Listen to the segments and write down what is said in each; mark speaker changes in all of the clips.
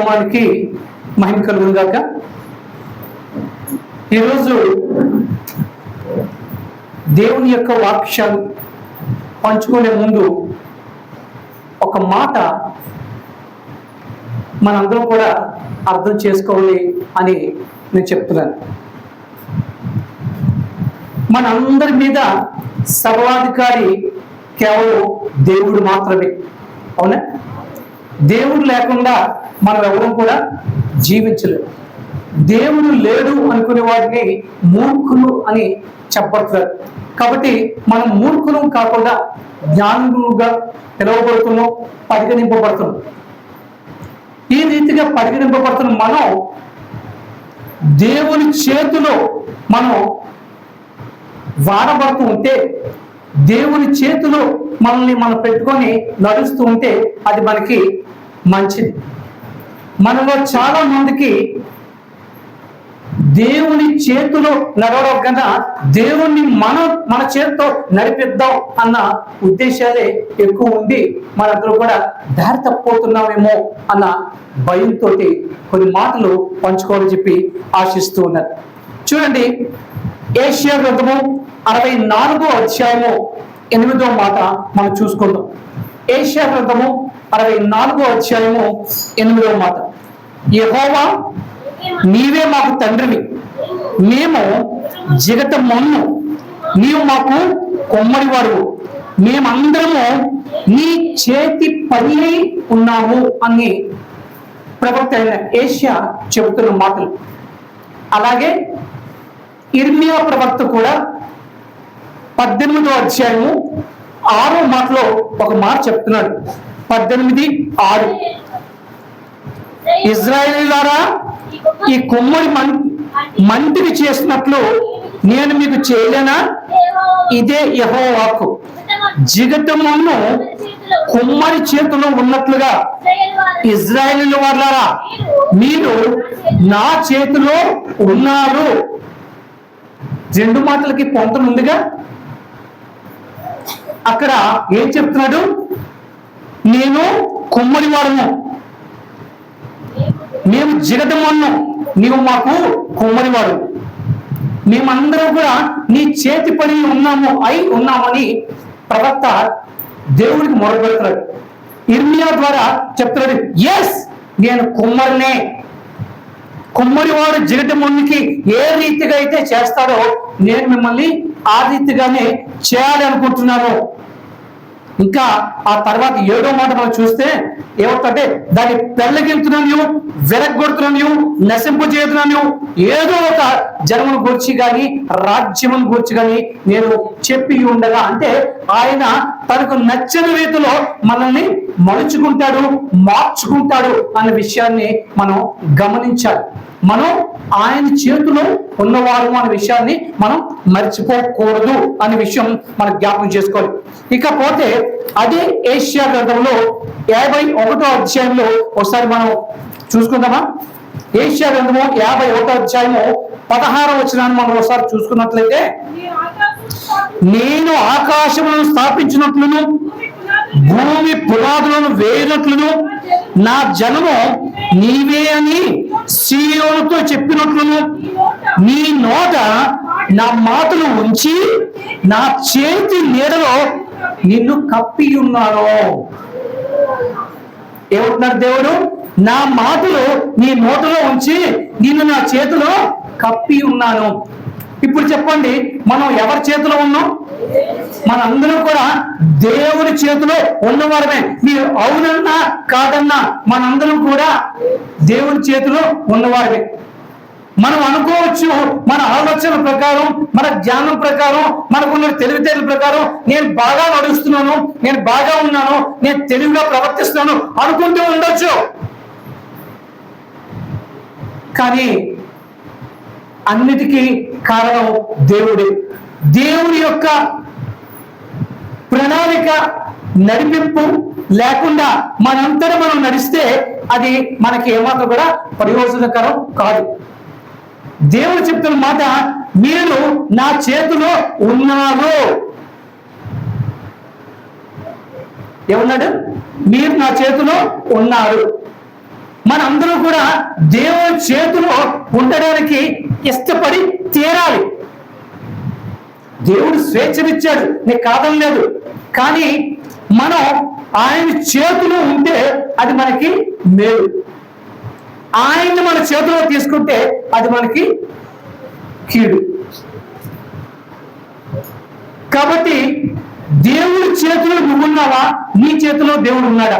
Speaker 1: నామానికి మహిమ కలుగును గాక. ఈరోజు దేవుని యొక్క వాక్యాలు పంచుకునే ముందు ఒక మాట మనందరం కూడా అర్థం చేసుకోవాలి అని నేను చెప్తున్నాను. మనందరి మీద సర్వాధికారి కేవలం దేవుడు మాత్రమే. అవునా? దేవుడు లేకుండా మనం ఎవరు కూడా జీవించలేము. దేవుడు లేడు అనుకునే వారిని మూర్ఖులు అని చెప్పబడుతున్నారు. కాబట్టి మనం మూర్ఖులు కాకుండా జ్ఞానులుగా పిలువబడుతున్నాం, పరిగణింపబడుతున్నాం. ఈ రీతిగా పరిగణింపబడుతున్న మనం దేవుని చేతిలో మనం వాడబడుతూ ఉంటే, దేవుని చేతిలో మనల్ని మనం పెట్టుకొని నడుస్తూ ఉంటే అది మనకి మంచిది. మనలో చాలా మందికి దేవుని చేతిలో నడవడం కన్నా దేవుణ్ణి మన చేతితో నడిపిద్దాం అన్న ఉద్దేశాలే ఎక్కువ ఉండి మనందరూ కూడా దారి తప్పిపోతున్నామేమో అన్న భయంతో కొన్ని మాటలు పంచుకోవాలని చెప్పి ఆశిస్తూ ఉన్నారు. చూడండి, ఏషియా గ్రంథము 64వ అధ్యాయము 8వ మాట మనం చూసుకుందాం. ఏషియా గ్రంథము 64వ అధ్యాయము 8వ మాట. యెహోవా, నీవే మాకు తండ్రివి, మేము జగత మన్ను, నీవు మాకు కొమ్మడివాడు, మేమందరము నీ చేతి పని అయి ఉన్నాము అని ప్రవక్త అయిన ఏషియా చెబుతున్న మాటలు. అలాగే ఇర్మియా ప్రవక్త కూడా 18వ అధ్యాయము 6వ మాటలో ఒక మాట చెప్తున్నాడు. 18:6, ఇశ్రాయేలీయులారా, ఈ కొమ్మడి మంటిని చేసినట్లు నేను మీకు చేయలేనా? ఇదే యెహోవా వాక్కు. జిగటమును కొమ్మడి చేతిలో ఉన్నట్లుగా ఇశ్రాయేలీయుల వారలారా, మీరు నా చేతిలో ఉన్నారు. రెండు మాటలకి పొంతం ఉందిగా. అక్కడ ఏం చెప్తున్నాడు? నేను కొమ్మడి వాడను, మేము జిగటమన్ను, నీవు మాకు కొమ్మడివాడు, మేమందరం కూడా నీ చేతి పని ఉన్నామని ప్రవక్త దేవుడికి మొరపెడుతున్నాడు. ఇర్మియా ద్వారా చెప్తున్నాడు, ఎస్, నేను కొమ్మరినే. కొమ్మరివాడు జిగటమన్నుకి ఏ రీతిగా అయితే చేస్తాడో నేను మిమ్మల్ని ఆ రీతిగానే చేయాలి అనుకుంటున్నాను. ఇంకా ఆ తర్వాత 7వ మాట మనం చూస్తే ఏమవుతుంటే, దాన్ని పెళ్ళగింతున్నాను, వెరగొడుతున్నాను, నశింపజేస్తున్నాను, ఏదో ఒక జన్మను గురించి కానీ రాజ్యమును గురించి కానీ నేను చెప్పి ఉండగా, అంటే ఆయన తనకు నచ్చని రీతిలో మనల్ని మలుచుకుంటాడు, మార్చుకుంటాడు అన్న విషయాన్ని మనం గమనించాలి. మనం ఆయన చేతిలో ఉన్నవారు అనే విషయాన్ని మనం మర్చిపోకూడదు అనే విషయం మనం జ్ఞాపకం చేసుకోవాలి. ఇకపోతే అదే ఏషియా గ్రంథంలో 51వ అధ్యాయంలో ఒకసారి మనం చూసుకుందామా? ఏషియా గ్రంథము 51వ అధ్యాయము 16వ వచనాన్ని మనం ఒకసారి చూసుకున్నట్లయితే, నేను ఆకాశములను స్థాపించినట్లును భూమి పునాదులను వేయినట్లును నా జనము నీవే అని సీయోనుతో చెప్పినట్లును నీ నోట నా మాటలు ఉంచి నా చేతి నీడలో నిన్ను కప్పి ఉన్నాను. ఏమంటున్నాడు దేవుడు? నా మాటలు నీ నోటలో ఉంచి నిన్ను నా చేతిలో కప్పి ఉన్నాను. ఇప్పుడు చెప్పండి, మనం ఎవరి చేతిలో ఉన్నాం? మనందరం కూడా దేవుని చేతిలో ఉన్నవారమే. మీరు అవునన్నా కాదన్నా మనందరం కూడా దేవుని చేతిలో ఉన్నవారమే. మనం అనుకోవచ్చు, మన ఆలోచన ప్రకారం, మన జ్ఞానం ప్రకారం, మనకున్న తెలివితేటల ప్రకారం నేను బాగా నడుస్తున్నాను, నేను బాగా ఉన్నాను, నేను తెలివిగా ప్రవర్తిస్తున్నాను అనుకుంటూ ఉండొచ్చు. కానీ అన్నిటికీ కారణం దేవుడే. దేవుని యొక్క ప్రణాళిక నడిపింపు లేకుండా మనంతటా మనం నడిస్తే అది మనకి ఏమాత్రం కూడా ప్రయోజనకరం కాదు. దేవుడు చెప్తున్న మాట, మీరు నా చేతిలో ఉన్నారు. ఏమన్నాడు? మీరు నా చేతిలో ఉన్నారు. మనందరూ కూడా దేవుని చేతిలో ఉండడానికి ఇష్టపడి తీరాలి. దేవుడు స్వేచ్ఛనిచ్చాడు, నీకు కాదని లేదు. కానీ మనం ఆయన చేతిలో ఉంటే అది మనకి మేలు. ఆయన్ని మన చేతిలో తీసుకుంటే అది మనకి కీడు. కాబట్టి దేవుడి చేతిలో నువ్వున్నావా, నీ చేతిలో దేవుడు ఉన్నాడా?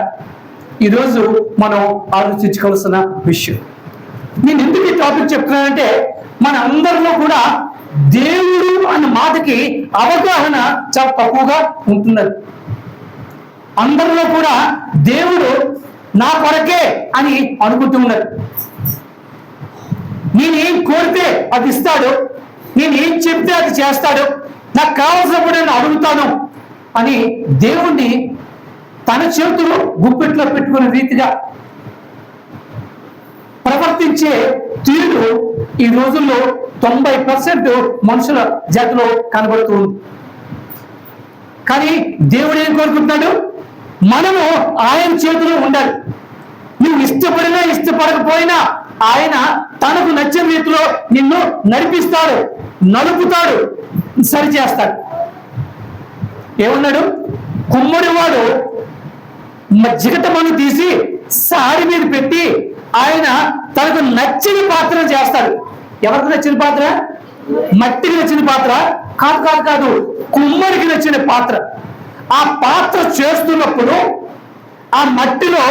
Speaker 1: ఈరోజు మనం ఆలోచించుకోవాల్సిన విషయం. నేను ఎందుకు ఈ టాపిక్ చెప్తున్నానంటే, మన అందరిలో కూడా దేవుడు అన్న మాటకి అవగాహన చాలా తక్కువగా ఉంటున్నది. అందరిలో కూడా దేవుడు నా కొరకే అని అనుకుంటూ ఉన్నారు. నేనేం కోరితే అది ఇస్తాడు, నేనేం చెప్తే అది చేస్తాడు, నాకు కావాల్సినప్పుడు నేను అడుగుతాను అని దేవుణ్ణి తన చేతులు గుప్పెట్లో పెట్టుకునే రీతిగా ప్రవర్తించే తీరు ఈ రోజుల్లో 90% మనుషుల జాతిలో కనబడుతుంది. కానీ దేవుడు ఏం కోరుకుంటున్నాడు? మనము ఆయన చేతిలో ఉండాలి. నువ్వు ఇష్టపడినా ఇష్టపడకపోయినా ఆయన తనకు నచ్చిన రీతిలో నిన్ను నడిపిస్తాడు, నలుపుతాడు, సరిచేస్తాడు. ఏమన్నాడు? కుమ్మడివాడు జిగటమను తీసి సారి మీద పెట్టి ఆయన తనకు నచ్చిన పాత్ర చేస్తాడు. ఎవరికి నచ్చిన పాత్ర? మట్టికి నచ్చిన పాత్ర కాదు, కాదు, కాదు, కుమ్మడికి నచ్చిన పాత్ర. ఆ పాత్ర చేస్తున్నప్పుడు ఆ మట్టిలో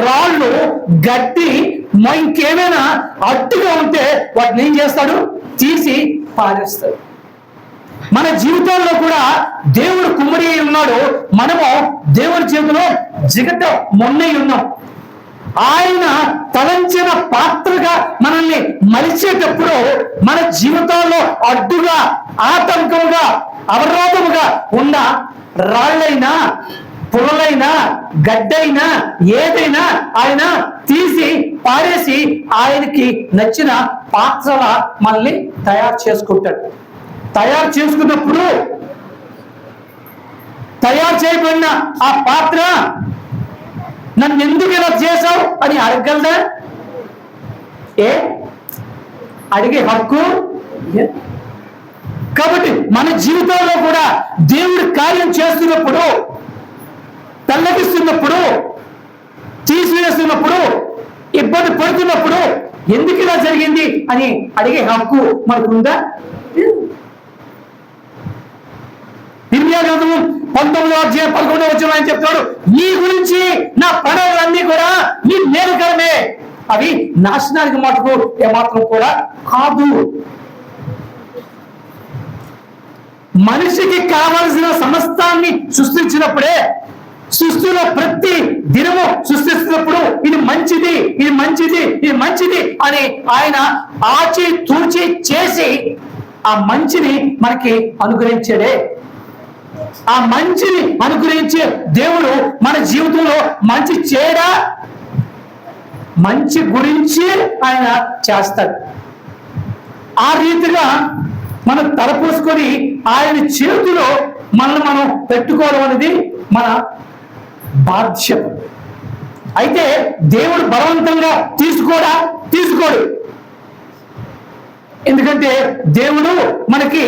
Speaker 1: రాళ్ళు, గడ్డి, ఇంకేమైనా అడ్డుగా ఉంటే వాటిని ఏం చేస్తాడు? తీసి పారేస్తాడు. మన జీవితాల్లో కూడా దేవుడు కుమ్మడి అయి ఉన్నాడు, మనము దేవుని చేతిలో జిగట మొన్నై ఉన్నాం. ఆయన తలంచిన పాత్రగా మనల్ని మలిచేటప్పుడు మన జీవితాల్లో అడ్డుగా, ఆటంకముగా, అవరోధముగా ఉన్న రాళ్ళైనా, పుల్లైనా, గడ్డైనా, ఏదైనా ఆయన తీసి పారేసి ఆయనకి నచ్చిన పాత్రల మనల్ని తయారు చేసుకుంటాడు. తయారు చేసుకున్నప్పుడు తయారు చేయబడిన ఆ పాత్ర నన్ను ఎందుకు ఇలా చేశావు అని అడగగలదా? అడిగే హక్కు. కాబట్టి మన జీవితంలో కూడా దేవుడు కార్యం చేస్తున్నప్పుడు, తల్లగిస్తున్నప్పుడు, తీసివేస్తున్నప్పుడు, ఇబ్బంది పడుతున్నప్పుడు ఎందుకు ఇలా జరిగింది అని అడిగే హక్కు మనకుందా? ఇర్మియా గ్రంథము 19:11 ఆయన చెప్తాడు, నీ గురించి నా ప్రణాళికలన్నీ కూడా నీ మేలుకరమే, అవి నాశనానికి మటుకు ఏమాత్రం కూడా కాదు. మనిషికి కావలసిన సమస్తాన్ని సృష్టించినప్పుడే, సృష్టిలో ప్రతి దినము సృష్టిస్తున్నప్పుడు ఇది మంచిది, ఇది మంచిది, ఇది మంచిది అని ఆయన ఆచి తూచి చేసి ఆ మంచిని మనకి అనుగ్రహించాడే. ఆ మంచిని అనుగ్రహించే దేవుడు మన జీవితంలో మంచి చేయడా? మంచి గురించి ఆయన చేస్తాడు. ఆ రీతిగా మనం తలపోసుకొని ఆయన చేతిలో మనల్ని మనం పెట్టుకోవడం అనేది మన బాధ్యత. అయితే దేవుడు బలవంతంగా తీసుకోడు. ఎందుకంటే దేవుడు మనకి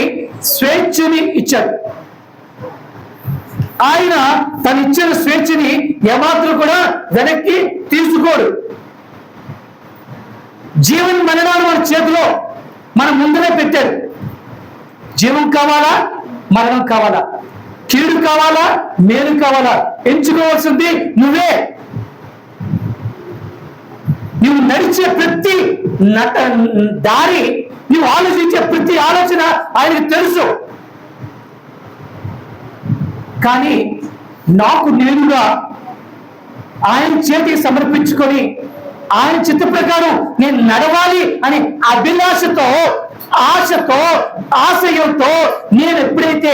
Speaker 1: స్వేచ్ఛని ఇచ్చాడు. ఆయన తను ఇచ్చిన స్వేచ్ఛని ఏమాత్రం కూడా వెనక్కి తీసుకోడు. జీవన మరణాలు మన చేతిలో మన ముందునే పెట్టాడు. జీవం కావాలా, మరణం కావాలా, కీడు కావాలా, మేలు కావాలా, ఎంచుకోవాల్సింది నువ్వే. నువ్వు నడిచే ప్రతి దారి, నువ్వు ఆలోచించే ప్రతి ఆలోచన ఆయనకు తెలుసు. కానీ నాకు నేనుగా ఆయన చేతికి సమర్పించుకొని ఆయన చిత్త ప్రకారం నేను నడవాలి అని అభిలాషతో, ఆశతో, ఆశయంతో నేను ఎప్పుడైతే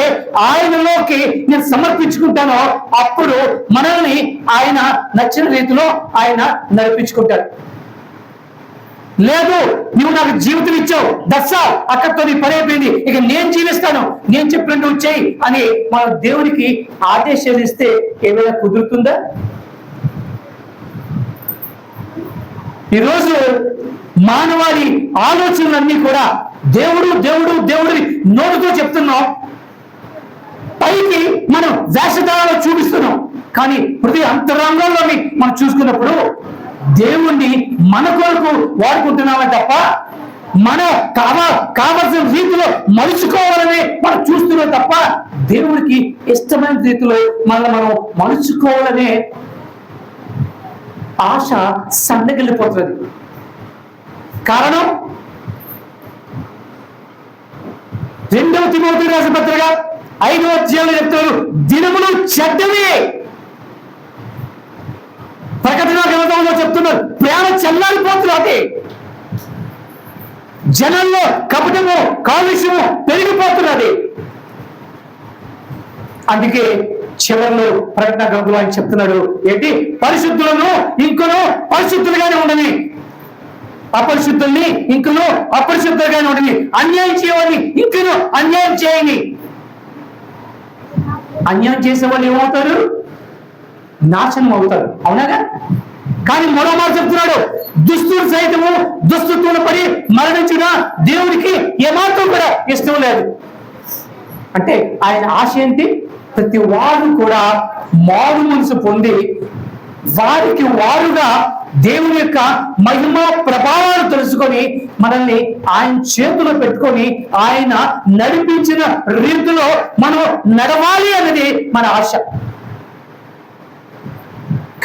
Speaker 1: ఆయనలోకి నేను సమర్పించుకుంటానో అప్పుడు మనల్ని ఆయన నచ్చిన రీతిలో ఆయన నడిపించుకుంటాడు. లేదు, నువ్వు నాకు జీవితం ఇచ్చావు, దశా అక్కడితో నీ పని అయిపోయింది, ఇక నేను జీవిస్తాను, నేను చెప్పినట్టు నువ్వు చెయ్యి అని మన దేవునికి ఆదేశాలు ఇస్తే ఏమైనా కుదురుతుందా? ఈరోజు మానవాళి ఆలోచనలన్నీ కూడా దేవుడు దేవుడు దేవుడు నోటితో చెప్తున్నాం, పైకి మనం వేషధారాలు చూపిస్తున్నాం, కానీ హృదయ అంతరంగంలోని మనం చూసుకున్నప్పుడు దేవుణ్ణి మన కొరకు వాడుకుంటున్నామే తప్ప మన కావలసిన రీతిలో మలుచుకోవాలని మనం చూస్తున్నాం తప్ప దేవుడికి ఇష్టమైన రీతిలో మనం మలుచుకోవాలనే ఆశ సన్నగిల్లిపోతుంది. కారణం 2వ తిమోతి రాసిన పత్రిక 5వ అధ్యాయంలో చెప్తారు, దినములు చెడ్డవి. ప్రకటన గ్రంథంలో చెప్తున్నారు, ప్రేమ చల్లారిపోతున్నది, జనంలో కపటము కాలుష్యము పెరిగిపోతున్నది. అందుకే చివరిలో ప్రకటన గ్రంథంలో ఆయన చెప్తున్నాడు ఏంటి, పరిశుద్ధులను ఇంకనూ పరిశుద్ధులుగానే ఉండని, అపరిశుద్ధుల్ని ఇంకనూ అపరిశుద్ధులుగానే ఉండని, అన్యాయం చేయని ఇంకనూ అన్యాయం చేయని. అన్యాయం చేసే వాళ్ళు ఏమవుతారు? నాశనం అవుతారు, అవునాగా? కానీ మరో మాట చెప్తున్నాడు, దుస్తులు సైతము దుస్తులు పడి మరణించిన దేవుడికి ఏమాత్రం కూడా ఇష్టం లేదు. అంటే ఆయన ఆశ ఏంటి? ప్రతి వారు కూడా మారు మనసు పొంది వారికి వారుగా దేవుని యొక్క మహిమ ప్రభావాలు తెలుసుకొని మనల్ని ఆయన చేతిలో పెట్టుకొని ఆయన నడిపించిన రీతిలో మనం నడవాలి అనేది మన ఆశ.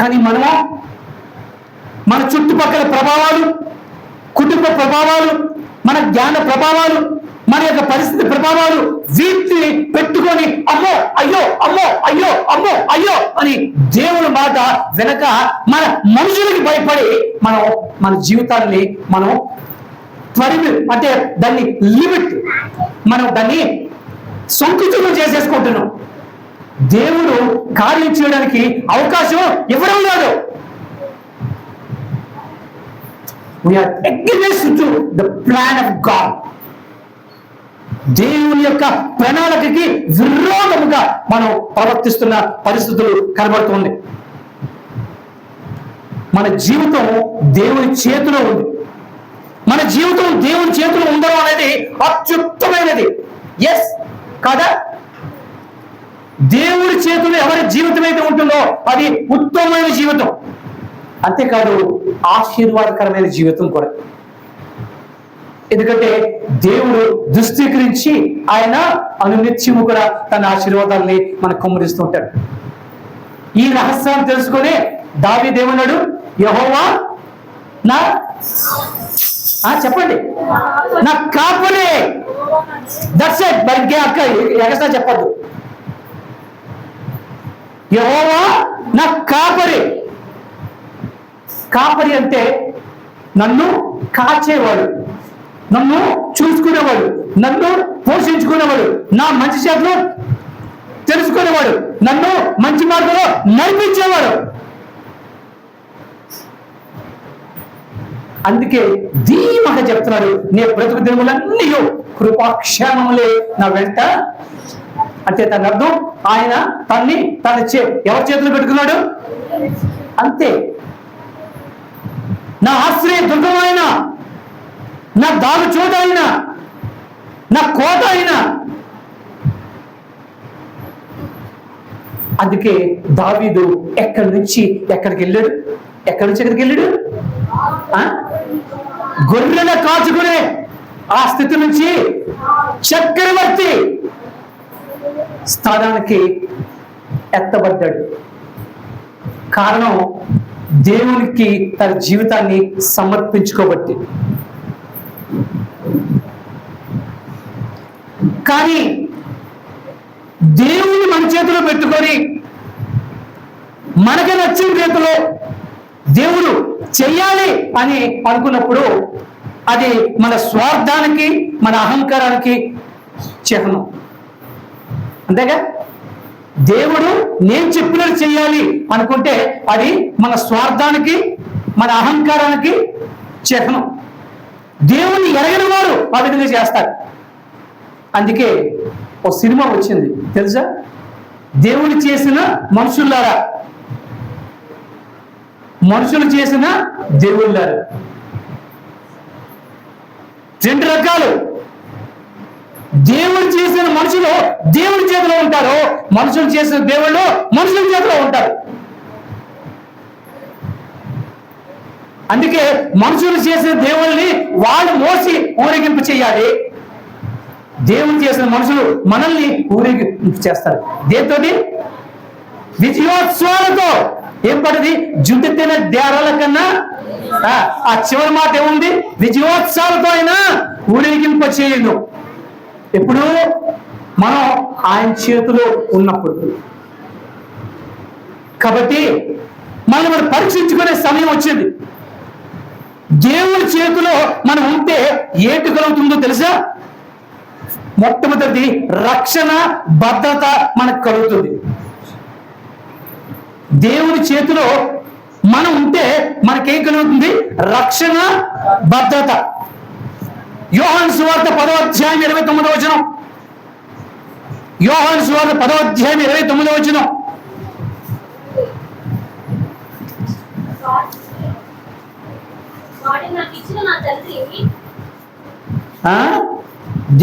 Speaker 1: కానీ మనము మన చుట్టుపక్కల ప్రభావాలు, కుటుంబ ప్రభావాలు, మన జ్ఞాన ప్రభావాలు, మన యొక్క పరిస్థితి ప్రభావాలు వీటిని పెట్టుకొని అమ్మో అయ్యో అమ్మో అయ్యో అమ్మో అయ్యో అని దేవుని మాట వెనక మన మనుషులకి భయపడి మన జీవితాన్ని మనం అంటే దాన్ని లిమిట్, మనం దాన్ని సంకుచితం చేసేసుకుంటున్నాం. దేవుడు కార్యం చేయడానికి అవకాశం ఇవ్వడం లేదు. We are against to the plan of God. దేవుని యొక్క ప్రణాళికకి విరోధముగా మనం ప్రవర్తిస్తున్న పరిస్థితులు కనబడుతుంది. మన జీవితం దేవుని చేతిలో ఉంది. మన జీవితం దేవుని చేతిలో ఉండడం అనేది అత్యుత్తమైనది. ఎస్ కాదా? దేవుడి చేతిలో ఎవరి జీవితం అయితే ఉంటుందో అది ఉత్తమమైన జీవితం, అంతేకాదు ఆశీర్వాదకరమైన జీవితం కూడా. ఎందుకంటే దేవుడు దుస్తీకరించి ఆయన అనునిత్యము కూడా తన ఆశీర్వాదాలని మనకు కుమ్మరిస్తూ ఉంటాడు. ఈ రహస్యాన్ని తెలుసుకొని దావీదు ఏమన్నాడు? యెహోవా నా చెప్పండి నా కాపరి. That's it. మరి అక్క ఎగస్ట్రా చెప్పద్దు. యెహోవా నా కాపరి. కాపరి అంటే నన్ను కాచేవాడు, నన్ను చూసుకునేవాడు, నన్ను పోషించుకునేవాడు, నా మంచి చేతులు తెలుసుకునేవాడు, నన్ను మంచి మార్గంలో నడిపించేవాడు. అందుకే ధీమగా చెప్తున్నాడు, నీ బ్రతుకు దినములన్నీ కృపాక్షేమములే నా వెంట. అంటే తన అర్థం ఆయన తన ఎవరి చేతులు పెట్టుకున్నాడు అంతే. నా ఆశ్రయ దుర్గం అయిన, నా దాగు చోటు అయిన, నా కోట అయిన. అందుకే దావీదు ఎక్కడి నుంచి ఎక్కడికి వెళ్ళాడు? ఎక్కడి నుంచి ఎక్కడికి వెళ్ళాడు? గొర్రెల కాచుకునే ఆ స్థితి నుంచి చక్రవర్తి స్థానానికి ఎత్తబడ్డాడు. కారణం దేవునికి తన జీవితాన్ని సమర్పించుకోబట్టి. కానీ దేవుని మన చేతిలో పెట్టుకొని మనకు నచ్చిన రీతిలో దేవుడు చెయ్యాలి అని అనుకున్నప్పుడు అది మన స్వార్థానికి, మన అహంకారానికి చిహ్నం. అంతేగా? దేవుడు నేను చెప్పినట్టు చెయ్యాలి అనుకుంటే అది మన స్వార్థానికి, మన అహంకారానికి చిహ్నం. దేవుని ఎరగని వారు ఆ విధంగా చేస్తారు. అందుకే ఓ సినిమా వచ్చింది తెలుసా? దేవుడు చేసిన మనుషులారా. మనుషులు చేసిన దేవుళ్ళు. రెండు రకాలు. దేవుడు చేసిన మనుషులు దేవుడి చేతిలో ఉంటారు, మనుషులు చేసిన దేవుళ్ళు మనుషుల చేతిలో ఉంటారు. అందుకే మనుషులు చేసిన దేవుళ్ళని వాళ్ళు మోసి ఊరేగింపు చేయాలి. దేవుడు చేసిన మనుషులు మనల్ని ఊరేగింపు చేస్తారు. దేంతోటి? విజయోత్సవాలతో. ఏం పడింది? జుట్టుతిన దేరాల కన్నా ఆ చివరి మాట ఏముంది? విజయోత్సవాలతో అయినా ఊరేగింపు చేయను. ఎప్పుడు? మనం ఆయన చేతిలో ఉన్నప్పుడు. కాబట్టి మనం పరీక్షించుకునే సమయం వచ్చింది. దేవుడి చేతిలో మనం ఉంటే ఏంటి కలుగుతుందో తెలుసా? మొట్టమొదటి రక్షణ, భద్రత మనకు కలుగుతుంది. దేవుడి చేతిలో మనం ఉంటే మనకేం కలుగుతుంది? రక్షణ, భద్రత. యోహాను సువార్త 10వ అధ్యాయం 29వ వచనం. యోహాను సువార్త 10వ అధ్యాయం 29వ వచనం.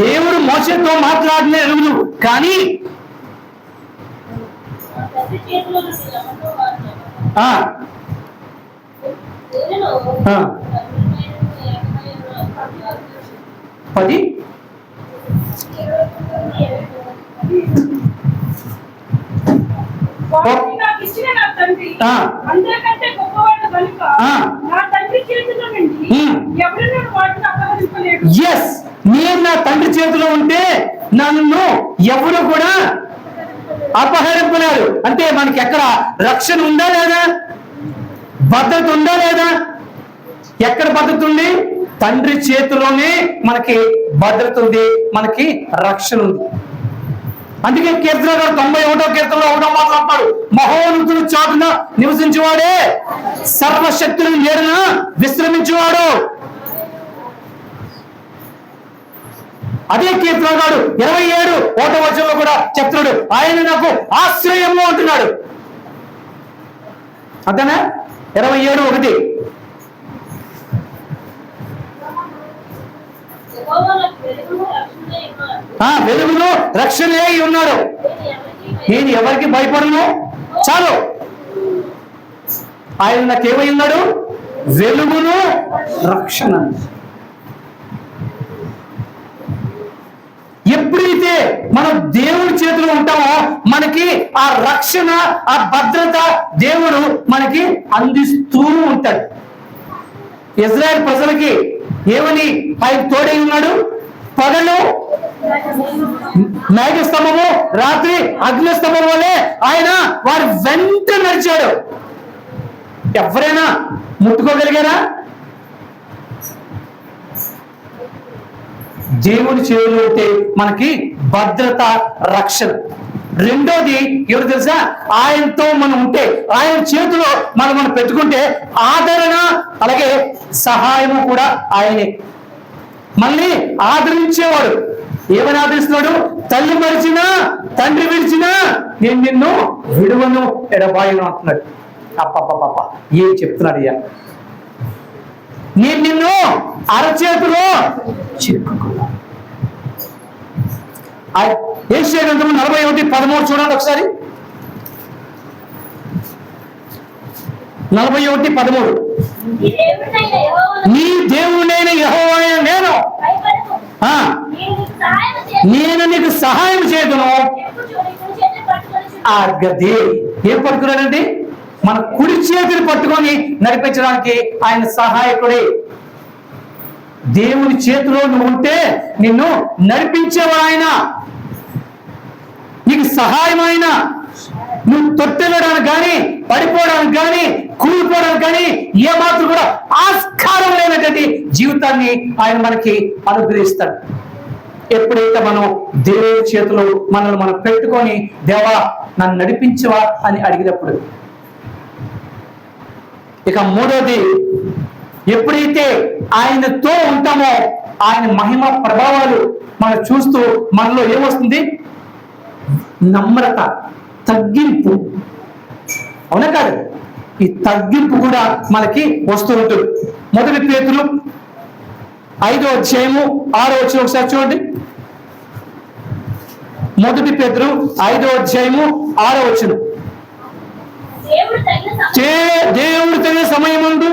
Speaker 1: దేవుడు మోషేతో మాట్లాడిన ఎరుగును, కానీ పది నేను నా తండ్రి చేతిలో ఉంటే నన్ను ఎవరు కూడా అపహరింపలేరు. అంటే మనకి ఎక్కడ రక్షణ ఉందా లేదా? భద్రత ఉందా లేదా? ఎక్కడ భద్రత ఉంది? తండ్రి చేతిలోనే మనకి భద్రత ఉంది, మనకి రక్షణ ఉంది. అందుకే కీర్తనకారుడు 91వ కీర్తనలో 1వ మాట్లాడతాడు, మహోన్నతుడు చాటున నివసించేవాడే, సర్వశక్తులను నీడన విశ్రమించేవాడు. అదే కీర్తనకారుడు 27వ వచనంలో కూడా చెప్తున్నాడు, ఆయన నాకు ఆశ్రయము అంటున్నాడు. అంతేనా? 27:1. వెలుగును రక్షణే ఉన్నాడు, నేను ఎవరికి భయపడను. చాలు, ఆయన నాకేమై ఉన్నాడు? వెలుగును రక్షణ. ఎప్పుడైతే మనం దేవుడి చేతిలో ఉంటామో మనకి ఆ రక్షణ, ఆ భద్రత దేవుడు మనకి అందిస్తూ ఉంటాడు. ఇజ్రాయెల్ ప్రజలకి ఏమని ఆయన తోడై ఉన్నాడు? పగలు మేఘస్తంభము, రాత్రి అగ్నిస్తంభం వల్లే ఆయన వారి వెంట నడిచాడు. ఎవరైనా ముట్టుకోగలిగారా? దేవుడి చేతిలో ఉంటే మనకి భద్రత, రక్షణ. రెండోది ఎవరు తెలుసా? ఆయనతో మనం ఉంటే, ఆయన చేతిలో మనం పెట్టుకుంటే ఆదరణ, అలాగే సహాయము కూడా ఆయనే. మళ్ళీ ఆదరించేవాడు. ఏమని ఆదరిస్తున్నాడు? తల్లి మరిచినా, తండ్రి విడిచినా నేను నిన్ను విడువను, ఎడబాయను అంటున్నాడు. అప్పప్ప ఏం చెప్తున్నాడు అయ్యా? నేను నిన్ను అరచేతిలో చిక్కుకున్నా. యెషయా గ్రంథం 41:13 చూడండి ఒకసారి. 41:13. నీ దేవుడైన యెహోవాయే నేను, నేను నీకు సహాయం చేయదును. ఆ గది ఏం పట్టుకున్నాడండి? మన కుడి చేతిని పట్టుకొని నడిపించడానికి ఆయన సహాయకుడే. దేవుని చేతిలో నువ్వు ఉంటే నిన్ను నడిపించేవాడు ఆయన, నీకు సహాయం ఆయన. నువ్వు తొట్టెళ్ళడానికి కానీ, పడిపోవడానికి కానీ, కూలిపోవడానికి కానీ ఏమాత్రం కూడా ఆస్కారం లేనటువంటి జీవితాన్ని ఆయన మనకి అనుగ్రహిస్తాడు. ఎప్పుడైతే మనం దేవుని చేతిలో మనల్ని మనం పెట్టుకొని, దేవా నన్ను నడిపించవా అని అడిగినప్పుడు. ఇక మూడోది, ఎప్పుడైతే ఆయనతో ఉంటామో ఆయన మహిమ ప్రభావాలు మనం చూస్తూ మనలో ఏమొస్తుంది? నమ్రత, తగ్గింపు. అవునా కాదు? ఈ తగ్గింపు కూడా మనకి వస్తూ ఉంటుంది. 1 పేతురు 5వ అధ్యాయము 6వ వచనం ఒకసారి చూడండి. 1 పేతురు 5వ అధ్యాయము 6వ వచనం. దేవుడు తగిన సమయమందు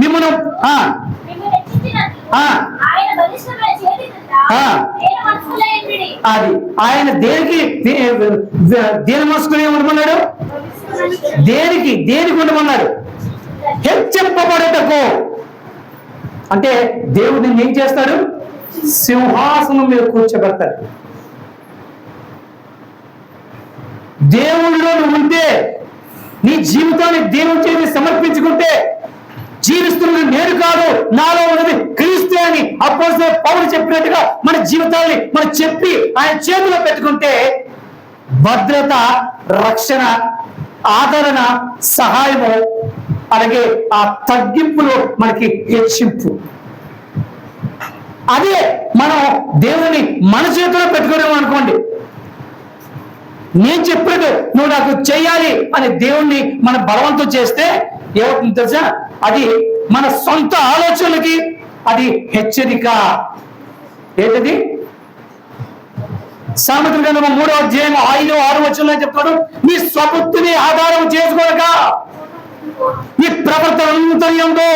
Speaker 1: మిమ్మల్ని అది ఆయన దేనికి దేని మనసుకుని ఉండమన్నాడు? దేనికి ఉండమన్నాడు? హెచ్చింపబడటకు. అంటే దేవుడు నిన్ను ఏం చేస్తాడు? సింహాసనం మీద కూర్చోబెడతాడు. దేవుడిలో నువ్వు ఉంటే, నీ జీవితాన్ని దేవుని చేతి సమర్పించుకుంటే, జీవిస్తున్నది నేను కాదు నాలో ఉన్నది క్రీస్తు అని అపోస్తలుడైన పౌలు చెప్పినట్టుగా మన జీవితాన్ని మనం చెప్పి ఆయన చేతిలో పెట్టుకుంటే భద్రత, రక్షణ, ఆదరణ, సహాయము, అలాగే ఆ తగ్గింపులో మనకి హెచ్చింపు. అదే మనం దేవుని మన చేతిలో పెట్టుకున్నాము అనుకోండి, నేను చెప్పినట్టు నువ్వు నాకు చెయ్యాలి అని దేవుణ్ణి మన బలవంతం చేస్తే ఏమవుతుంది తెలుసా? అది మన సొంత ఆలోచనలకి అది హెచ్చరిక. ఏంటది? సామెతల గ్రంథము 3వ అధ్యాయం 5, 6 వచనంలో చెప్తాడు, నీ స్వబుద్ధిని ఆధారం చేసుకోక నీ ప్రవర్తన అంతర్యంలో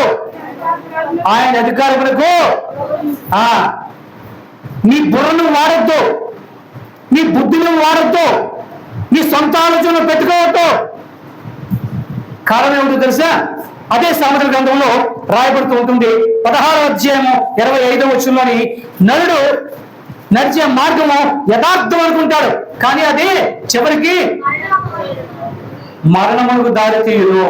Speaker 1: ఆయన అధికారులకు నీ బుర్రను వాడద్దు, నీ బుద్ధిని వాడద్దు, నీ సొంత ఆలోచనలు పెట్టుకోవద్దు. కారణం ఏమిటో తెలుసా? అదే సామెతల గ్రంథంలో రాయబడుతూ ఉంటుంది. 16వ అధ్యాయము 25వ వచనంలోని, నరుడు నడిచే మార్గము యథార్థం అనుకుంటాడు, కానీ అది చివరికి మరణమునకు దారి తీయదు.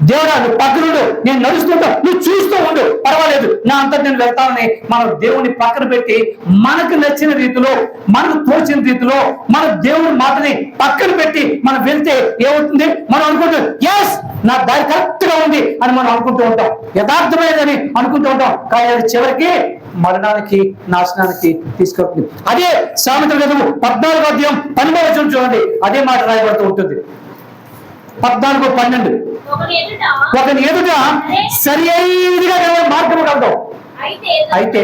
Speaker 1: దేవుడా నువ్వు పక్కనుండు, నేను నడుస్తుంటా, నువ్వు చూస్తూ ఉండు, పర్వాలేదు, నా అంతా నేను వెళ్తానని మనం దేవుని పక్కన పెట్టి మనకు నచ్చిన రీతిలో, మనకు తోచిన రీతిలో మన దేవుని మాటని పక్కన పెట్టి మనం వెళ్తే ఏమవుతుంది? మనం అనుకుంటాం ఎస్ నా దారి కరెక్ట్ గా ఉంది అని మనం అనుకుంటూ ఉంటాం, యథార్థమైనదని అనుకుంటూ ఉంటాం, కానీ అది చివరికి మరణానికి, నాశనానికి తీసుకెళ్తుంది. అదే సామెతల గ్రంథము 14వ అధ్యాయం 12వ వచనం చూడండి, అదే మాట రాయబడుతూ ఉంటుంది. 14:12 ఒకని ఎదుట సరి అయినదిగా మార్గము కలదు, అయితే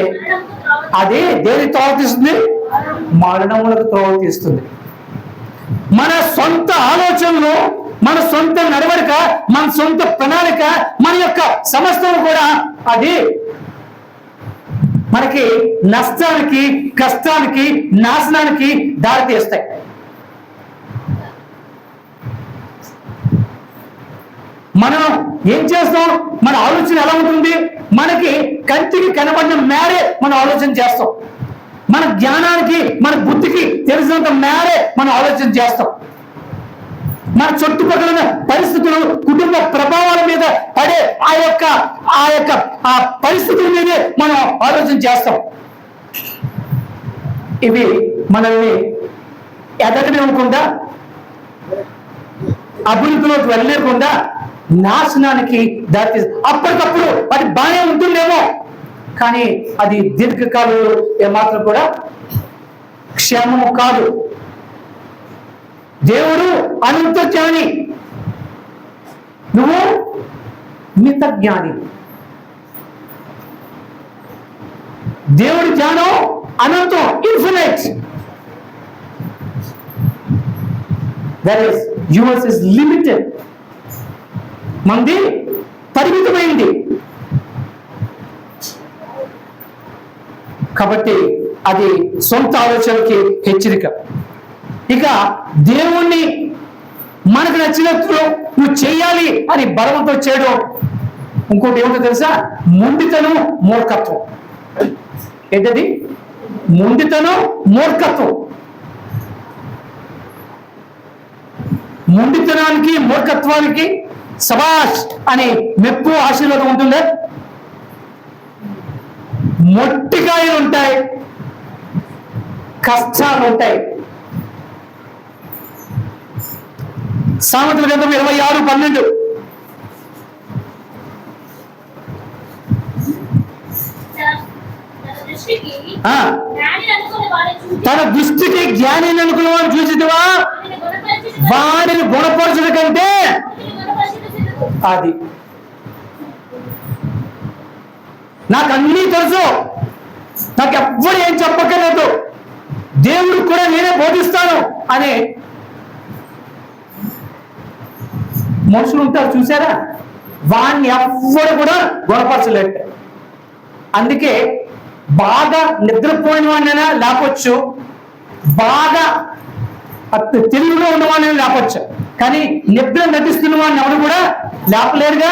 Speaker 1: అదే దేని త్రోవ తీస్తుంది? మరణములకు త్రోవ తీస్తుంది. మన సొంత ఆలోచనలు, మన సొంత నడవడిక, మన సొంత ప్రణాళిక, మన యొక్క సమస్తం కూడా అది మనకి నష్టానికి, కష్టానికి, నాశనానికి దారితీస్తాయి. మనం ఏం చేస్తాం? మన ఆలోచన ఎలా ఉంటుంది? మనకి కంటికి కనబడిన మేరే మనం ఆలోచన చేస్తాం, మన జ్ఞానానికి, మన బుద్ధికి తెలిసినంత మేరే మనం ఆలోచన చేస్తాం. మన చుట్టుపక్కల పరిస్థితులు, కుటుంబ ప్రభావాల మీద పడే ఆ పరిస్థితుల మీదే మనం ఆలోచన చేస్తాం. ఇవి మనల్ని ఎదగనివ్వకుండా, అభివృద్ధిలోకి వెళ్ళలేకుండా నాశనానికి దారి. అప్పటికప్పుడు అది బాగానే ఉంటుందేమో, కానీ అది దీర్ఘకాలంలో ఏమాత్రం కూడా క్షేమము కాదు. దేవుడు అనంత జ్ఞాని, నువ్వు మిత జ్ఞాని. దేవుడి జ్ఞానం అనంతం, infinite. That is yours is limited. మంది పరిమితమైంది. కాబట్టి అది సొంత ఆలోచనకి హెచ్చరిక. ఇక దేవుణ్ణి మనకు నచ్చినట్లు నువ్వు చేయాలి అని బలవంతం చేయడం ఇంకోటి ఏమిటో తెలుసా? మొండితనం, మూర్ఖత్వం. ఏంటది? మొండితనం, మూర్ఖత్వం. మొండితనానికి, మూర్ఖత్వానికి సబాష్ అని మెప్పు, ఆశీర్వాదం ఉంటుందే. మొట్టికాయలు ఉంటాయి, కష్టాలు ఉంటాయి. సామెతల గ్రంథం 26:12 తన దృష్టికి జ్ఞాని అనుకున్న చూసిదివా వాడిని గుణపరచుట కంటే అది నాకు అన్నీ తెలుసు, నాకు ఎవ్వరు ఏం చెప్పక్కర్లేదు, దేవుడికి కూడా నేనే బోధిస్తాను అనే మనుషులు ఉంటారు చూసారా, వాడిని ఎవ్వరు కూడా గుణపరచలేట. అందుకే బాగా నిద్రపోయిన వాడినైనా లేపొచ్చు, బాగా తెలుగులో ఉన్నవాడిని లేపొచ్చు, కానీ నిద్ర నటిస్తున్న వాడిని ఎవరు కూడా లేపలేరుగా,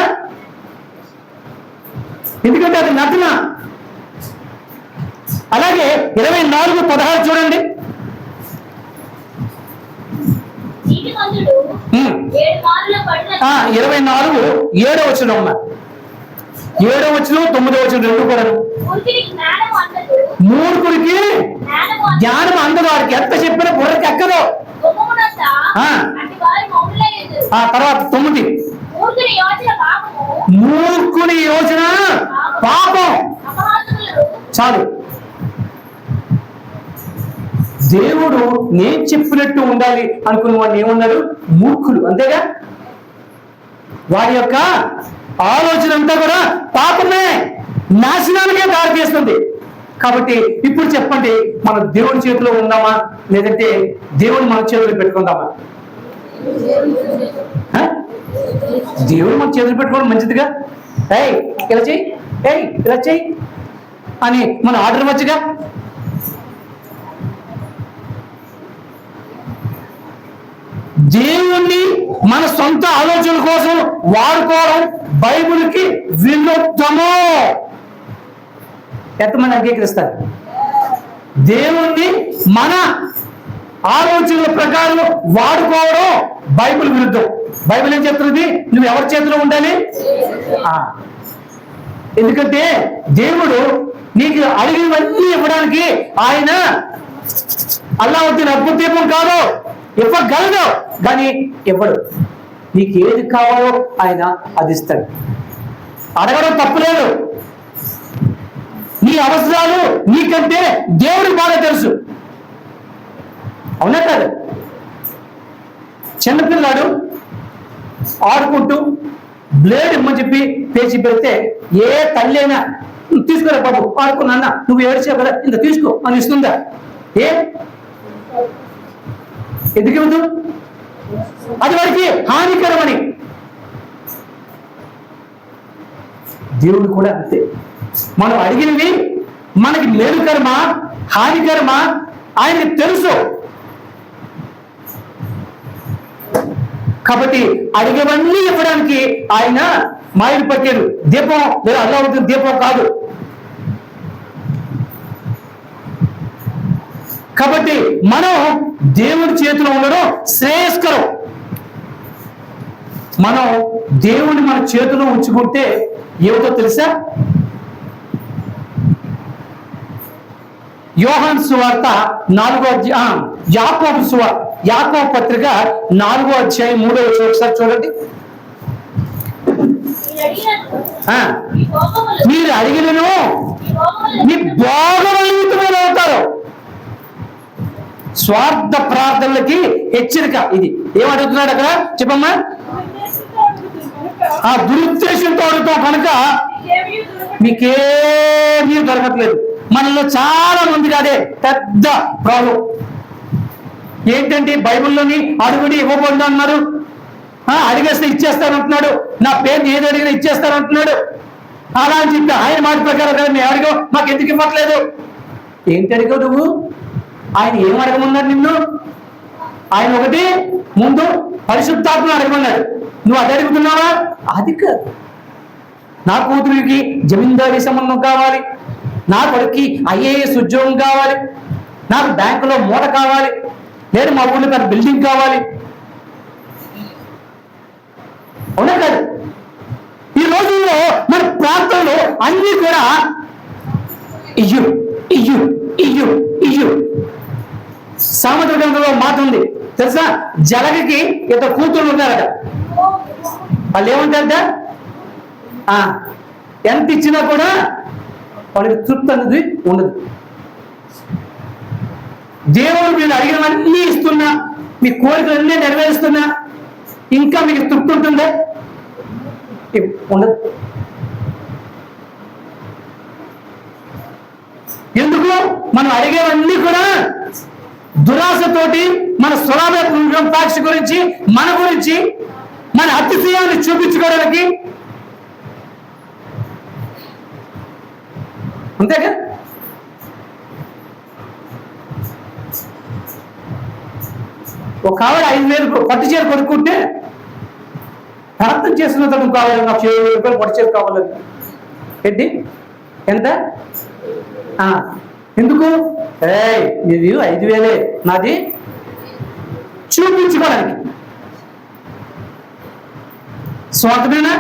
Speaker 1: ఎందుకంటే అది నటన. అలాగే 24:16 చూడండి. 24:7 7 9 రెండు కూడా. మూర్ఖుడికి జ్ఞానం అందదు, వాడికి ఎంత చెప్పినా బుర్రకి ఎక్కదు. తర్వాత 9 మూర్ఖుని యోచన పాపం. చాలు, దేవుడు నేను చెప్పినట్టు ఉండాలి అనుకున్న వాడిని ఏమన్నారు? మూర్ఖులు. అంతేగా, వారి యొక్క ఆలోచన అంతా కూడా పాపమే, నాశనానికే దారి తీస్తుంది. కాబట్టి ఇప్పుడు చెప్పండి, మనం దేవుడి చేతిలో ఉందామా లేదంటే దేవుడు మన చేతిలో పెట్టుకుందామా? దేవుడు మన చేతులు పెట్టుకోవడం మంచిదిగా. ఏయ్ ఇలా చెయ్యి, ఏయ్ ఇలా చెయ్యి అని మన ఆర్డర్ వచ్చుగా. దేవుణ్ణి మన సొంత ఆలోచనల కోసం వాడుకోవడం బైబిల్కి విరుద్ధము. ఎంతమంది అంగీకరిస్తారు? దేవుణ్ణి మన ఆలోచనల ప్రకారం వాడుకోవడం బైబిల్ విరుద్ధం. బైబిల్ ఏం చెప్తుంది? నువ్వు ఎవరి చేతిలో ఉండాలి? ఎందుకంటే దేవుడు నీకు అడిగినవన్నీ ఇవ్వడానికి ఆయన అల్లావుద్దీన్ అద్భుత దీపం కాదు, ఇవ్వగలడు కానీ ఇవ్వడు. నీకు ఏది కావాలో ఆయన అది ఇస్తాడు. అడగడం తప్పులేదు. నీ అవసరాలు నీకంటే దేవుడికి బాగా తెలుసు, అవునా కాదు? చిన్నపిల్లాడు ఆడుకుంటూ బ్లేడ్ ఇమ్మని చెప్పి పేచి పెడితే ఏ తల్లి అయినా తీసుకురా బాబు ఆడుకున్నా, నువ్వు ఏడ్చావు కదా ఇంత తీసుకో అని ఇస్తుందా? ఎందుకు ఇవ్వదు? అది వాడికి హానికరమని. దేవుడు కూడా అంతే. మనం అడిగినవి మనకి మేలుకరమా హానికరమా ఆయనకి తెలుసు. కాబట్టి అడిగేవన్నీ ఇవ్వడానికి ఆయన మాయలు పట్టాడు. దీపం లేదా అల్లావుద్దీన్ దీపం కాదు. కాబట్టి మనం దేవుడి చేతిలో ఉండడం శ్రేయస్కరం. మనం దేవుడిని మన చేతిలో ఉంచుకుంటే ఏమిటో తెలుసా? యోహాను సువార్త 4వ అధ్యాయం, యాకోబు పత్రిక 4వ అధ్యాయం 3వ వచనం ఒకసారి చూడండి. మీరు అడిగినను మీ భోగవలిమితమైన అవుతారు. స్వార్థ ప్రార్థనలకి హెచ్చరిక ఇది. ఏమడుగుతున్నాడు అక్కడ చెప్పమ్మా? ఆ దురుద్దేశంతో అడుగుతాం కనుక మీకేమీ దొరకట్లేదు. మనలో చాలా మంది అదే పెద్ద ప్రాబ్లం. ఏంటంటే బైబిల్లోని అడుగుడి ఇవ్వబడి అన్నారు, అడిగేస్తే ఇచ్చేస్తానంటున్నాడు, నా పేరు ఏది అడిగినా ఇచ్చేస్తానంటున్నాడు. అలా అని చెప్పి ఆయన మాట ప్రకారం కదా మేము అడిగావు, మాకు ఎందుకు ఇవ్వట్లేదు? ఏంటి అడిగావు నువ్వు? ఆయన ఏం అడగమన్నాడు నిన్ను? ఆయన ఒకటి ముందు పరిశుద్ధాత్మను అడగమన్నాడు. నువ్వు అది అడుగుతున్నావా? అది కాదు. నా కూతురికి జమీందారీ సంబంధం కావాలి, నా కొడుక్కి IAS ఉద్యోగం కావాలి, నాకు బ్యాంకులో మూట కావాలి, లేదు మా ఊళ్ళో పెద్ద బిల్డింగ్ కావాలి, అవునా కాదు? ఈ రోజుల్లో మన ప్రాంతంలో అన్ని కూడా ఇయ్యు ఇయ్యు ఇయ్యు ఇయ్యు. సామెతల గ్రంథంలో మాట ఉంది తెలుసా? జలగకి ఇద్దరు కూతుళ్ళు ఉన్నారట. వాళ్ళు ఏమంటారట? ఎంత ఇచ్చినా కూడా వాళ్ళకి తృప్తి అనేది ఉండదు. దేవుడు వీళ్ళు అడిగినవన్నీ ఇస్తున్నా మీ కోరికలన్నీ నెరవేరుస్తున్నా ఇంకా మీకు తృప్తి ఉంటుందా? ఉండదు. ఎందుకు? మనం అడిగేవన్నీ కూడా దురాశతోటి, మన స్వలాభాక్ష గురించి, మన గురించి, మన అతిశయాన్ని చూపించుకోవడానికి. అంతేగా? ఒక ఆవిడ 5,000 పట్టు చీర కొనుక్కుంటే ప్రార్థన చేస్తున్న తను కావాలి, నాకు 7,000 రూపాయలు పట్టు చీర కావాలని. ఏంటి? ఎంత? ఎందుకు? ఇది 5,000 నాది చూపించుకోవడానికి. స్వార్థమేనా?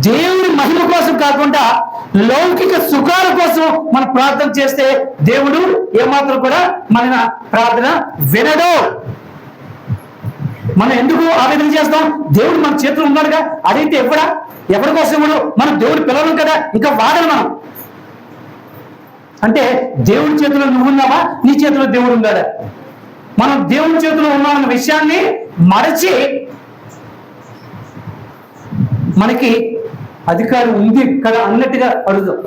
Speaker 1: దేవుడి మహిమ కోసం కాకుండా లౌకిక సుఖాల కోసం మనం ప్రార్థన చేస్తే దేవుడు ఏమాత్రం కూడా మన ప్రార్థన వినడు. మనం ఎందుకు ఆవేదన చేస్తాం? దేవుడు మన చేతులు ఉన్నాడుగా, అదైతే ఎవరి కోసం ఇవ్వడు? మనం దేవుడు పిల్లలు కదా, ఇంకా వాడను మనం. అంటే దేవుడి చేతిలో నువ్వు ఉన్నావా, నీ చేతిలో దేవుడు ఉన్నాడా? మనం దేవుడి చేతిలో ఉన్నామన్న విషయాన్ని మరచి మనకి అధికారం ఉంది కదా అన్నట్టుగా అడుగుతాం.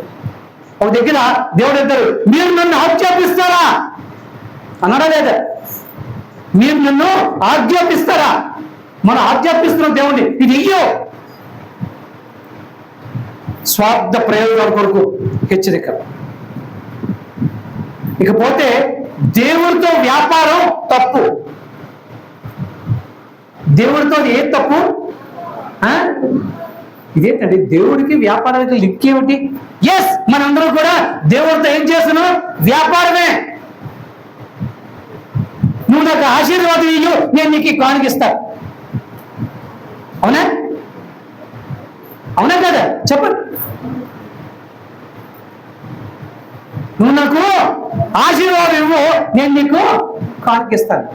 Speaker 1: ఒక దగ్గర దేవుడు అంటారు, మీరు నన్ను ఆజ్ఞాపిస్తారా అన్నాడా లేదా? మీరు నన్ను ఆజ్ఞాపిస్తారా? మనం ఆజ్ఞాపిస్తున్నాం దేవుణ్ణి, ఇది ఇయ్యో. స్వార్థ ప్రయోజనాల కొరకు హెచ్చరిక. ఇకపోతే దేవుడితో వ్యాపారం తప్పు. దేవుడితో ఏం తప్పు? ఇదేంటండి దేవుడికి వ్యాపారానికి లింక్ ఏమిటి? ఎస్, మనందరం కూడా దేవుడితో ఏం చేస్తున్నాం? వ్యాపారమే. నువ్వు నాకు ఆశీర్వాదం ఇయ్యు, నేను నీకు కానుకిస్తా. అవునా? అవునా కదా? చెప్పండి. నువ్వు నాకు ఆశీర్వాదం ఇవ్వు, నేను నీకు కానుకిస్తాను.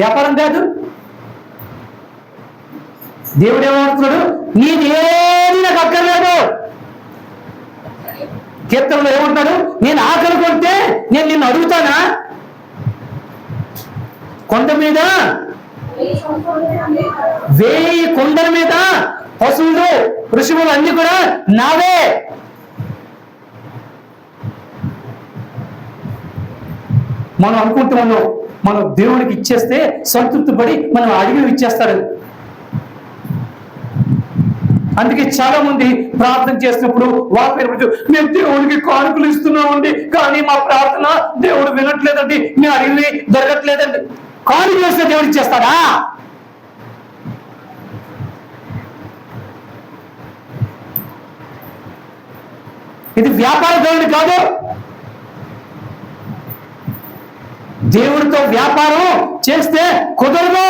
Speaker 1: వ్యాపారం కాదు. దేవుడు ఏమంటున్నాడు? నీదేది నాకు అక్కర్లేదు. కీర్తనలో ఏమంటాడు? నేను ఆకలి కొంటే నేను నిన్ను అడుగుతానా? కొండ మీద 1000 కొండల మీద పశువులు ఋషువులు అన్ని కూడా నావే. మనం అనుకుంటున్నాము మనం దేవుడికి ఇచ్చేస్తే సంతృప్తి పడి మనం అడిగి ఇచ్చేస్తాడు. అందుకే చాలా మంది ప్రార్థన చేసినప్పుడు వాక్యం, మేము దేవుడికి కానుకలు ఇస్తున్నామండి, కానీ మా ప్రార్థన దేవుడు వినట్లేదండి, మేము అడిగి జరగట్లేదండి. కానుకలు వస్తే దేవుడు ఇచ్చేస్తాడా? ఇది వ్యాపార దేవుడి కాదు. దేవుడితో వ్యాపారం చేస్తే కుదరదు.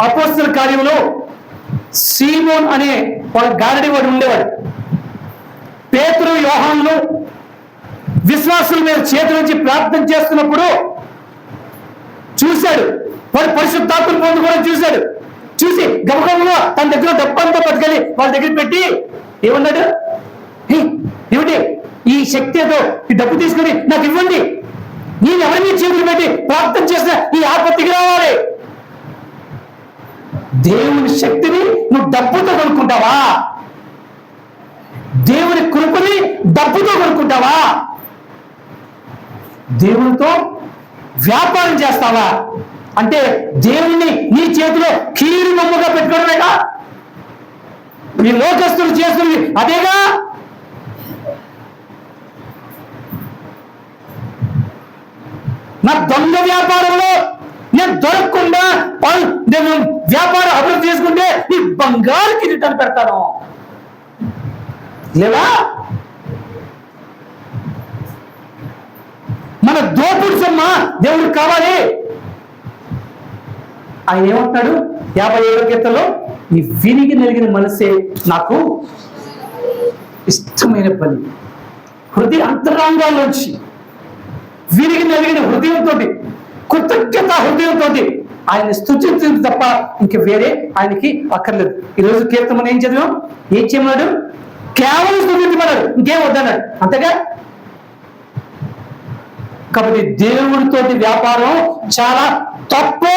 Speaker 1: అపోస్తల కార్యంలో సీమోన్ అనే ఒక గారడి వాడు ఉండేవాడు. పేతురు యోహానులు విశ్వాసుల మీద చేతుల నుంచి ప్రార్థన చేస్తున్నప్పుడు చూశాడు. వాడు పరిశుద్ధాత్మను పొందుకోవడం చూశాడు. చూసి గమగంలో తన దగ్గర డబ్బంతా పట్టుకెళ్ళి వాళ్ళ దగ్గర పెట్టి ఏమన్నాడు? ఏమిటి ఈ శక్తితో ఈ డబ్బు తీసుకుని నాకు ఇవ్వండి, నేను ఎవరిని చేతులు పెట్టి ప్రార్థన చేసిన ఈ ఆపత్తికి రావాలి. దేవుని శక్తిని నువ్వు డబ్బుతో కొనుక్కుంటావా? దేవుని కృపని డబ్బుతో కొనుక్కుంటావా? దేవునితో వ్యాపారం చేస్తావా? అంటే దేవుణ్ణి నీ చేతిలో కీరు బొమ్మగా పెట్టుకోవడమేగా. ఈ లోకస్తులు చేస్తుంది అదేగా. నా దొంగ వ్యాపారంలో నేను దొరకకుండా నేను వ్యాపారం అభివృద్ధి చేసుకుంటే ఈ బంగారు కిరీటాలు పెడతాను లేదా? మన దోపుడు సొమ్మ దేవుడికి కావాలి. ఆయన ఏమంటాడు 57వ కీర్తనలో? ఈ విరిగి నలిగిన మనసే నాకు ఇష్టమైన పని. హృదయ అంతరాంగాల్లోంచి విరిగి నలిగిన హృదయంతో, కృతజ్ఞత హృదయంతో ఆయన స్తుతించింది తప్ప ఇంక వేరే ఆయనకి అక్కర్లేదు. ఈరోజు కీర్తన ఏం చదివాం? ఏం చేయమన్నాడు? కేవలం స్తుతించమన్నాడు, ఇంకేం వద్దన్నాడు, అంతేగా. కాబట్టి దేవుడితోటి వ్యాపారం చాలా తప్పు.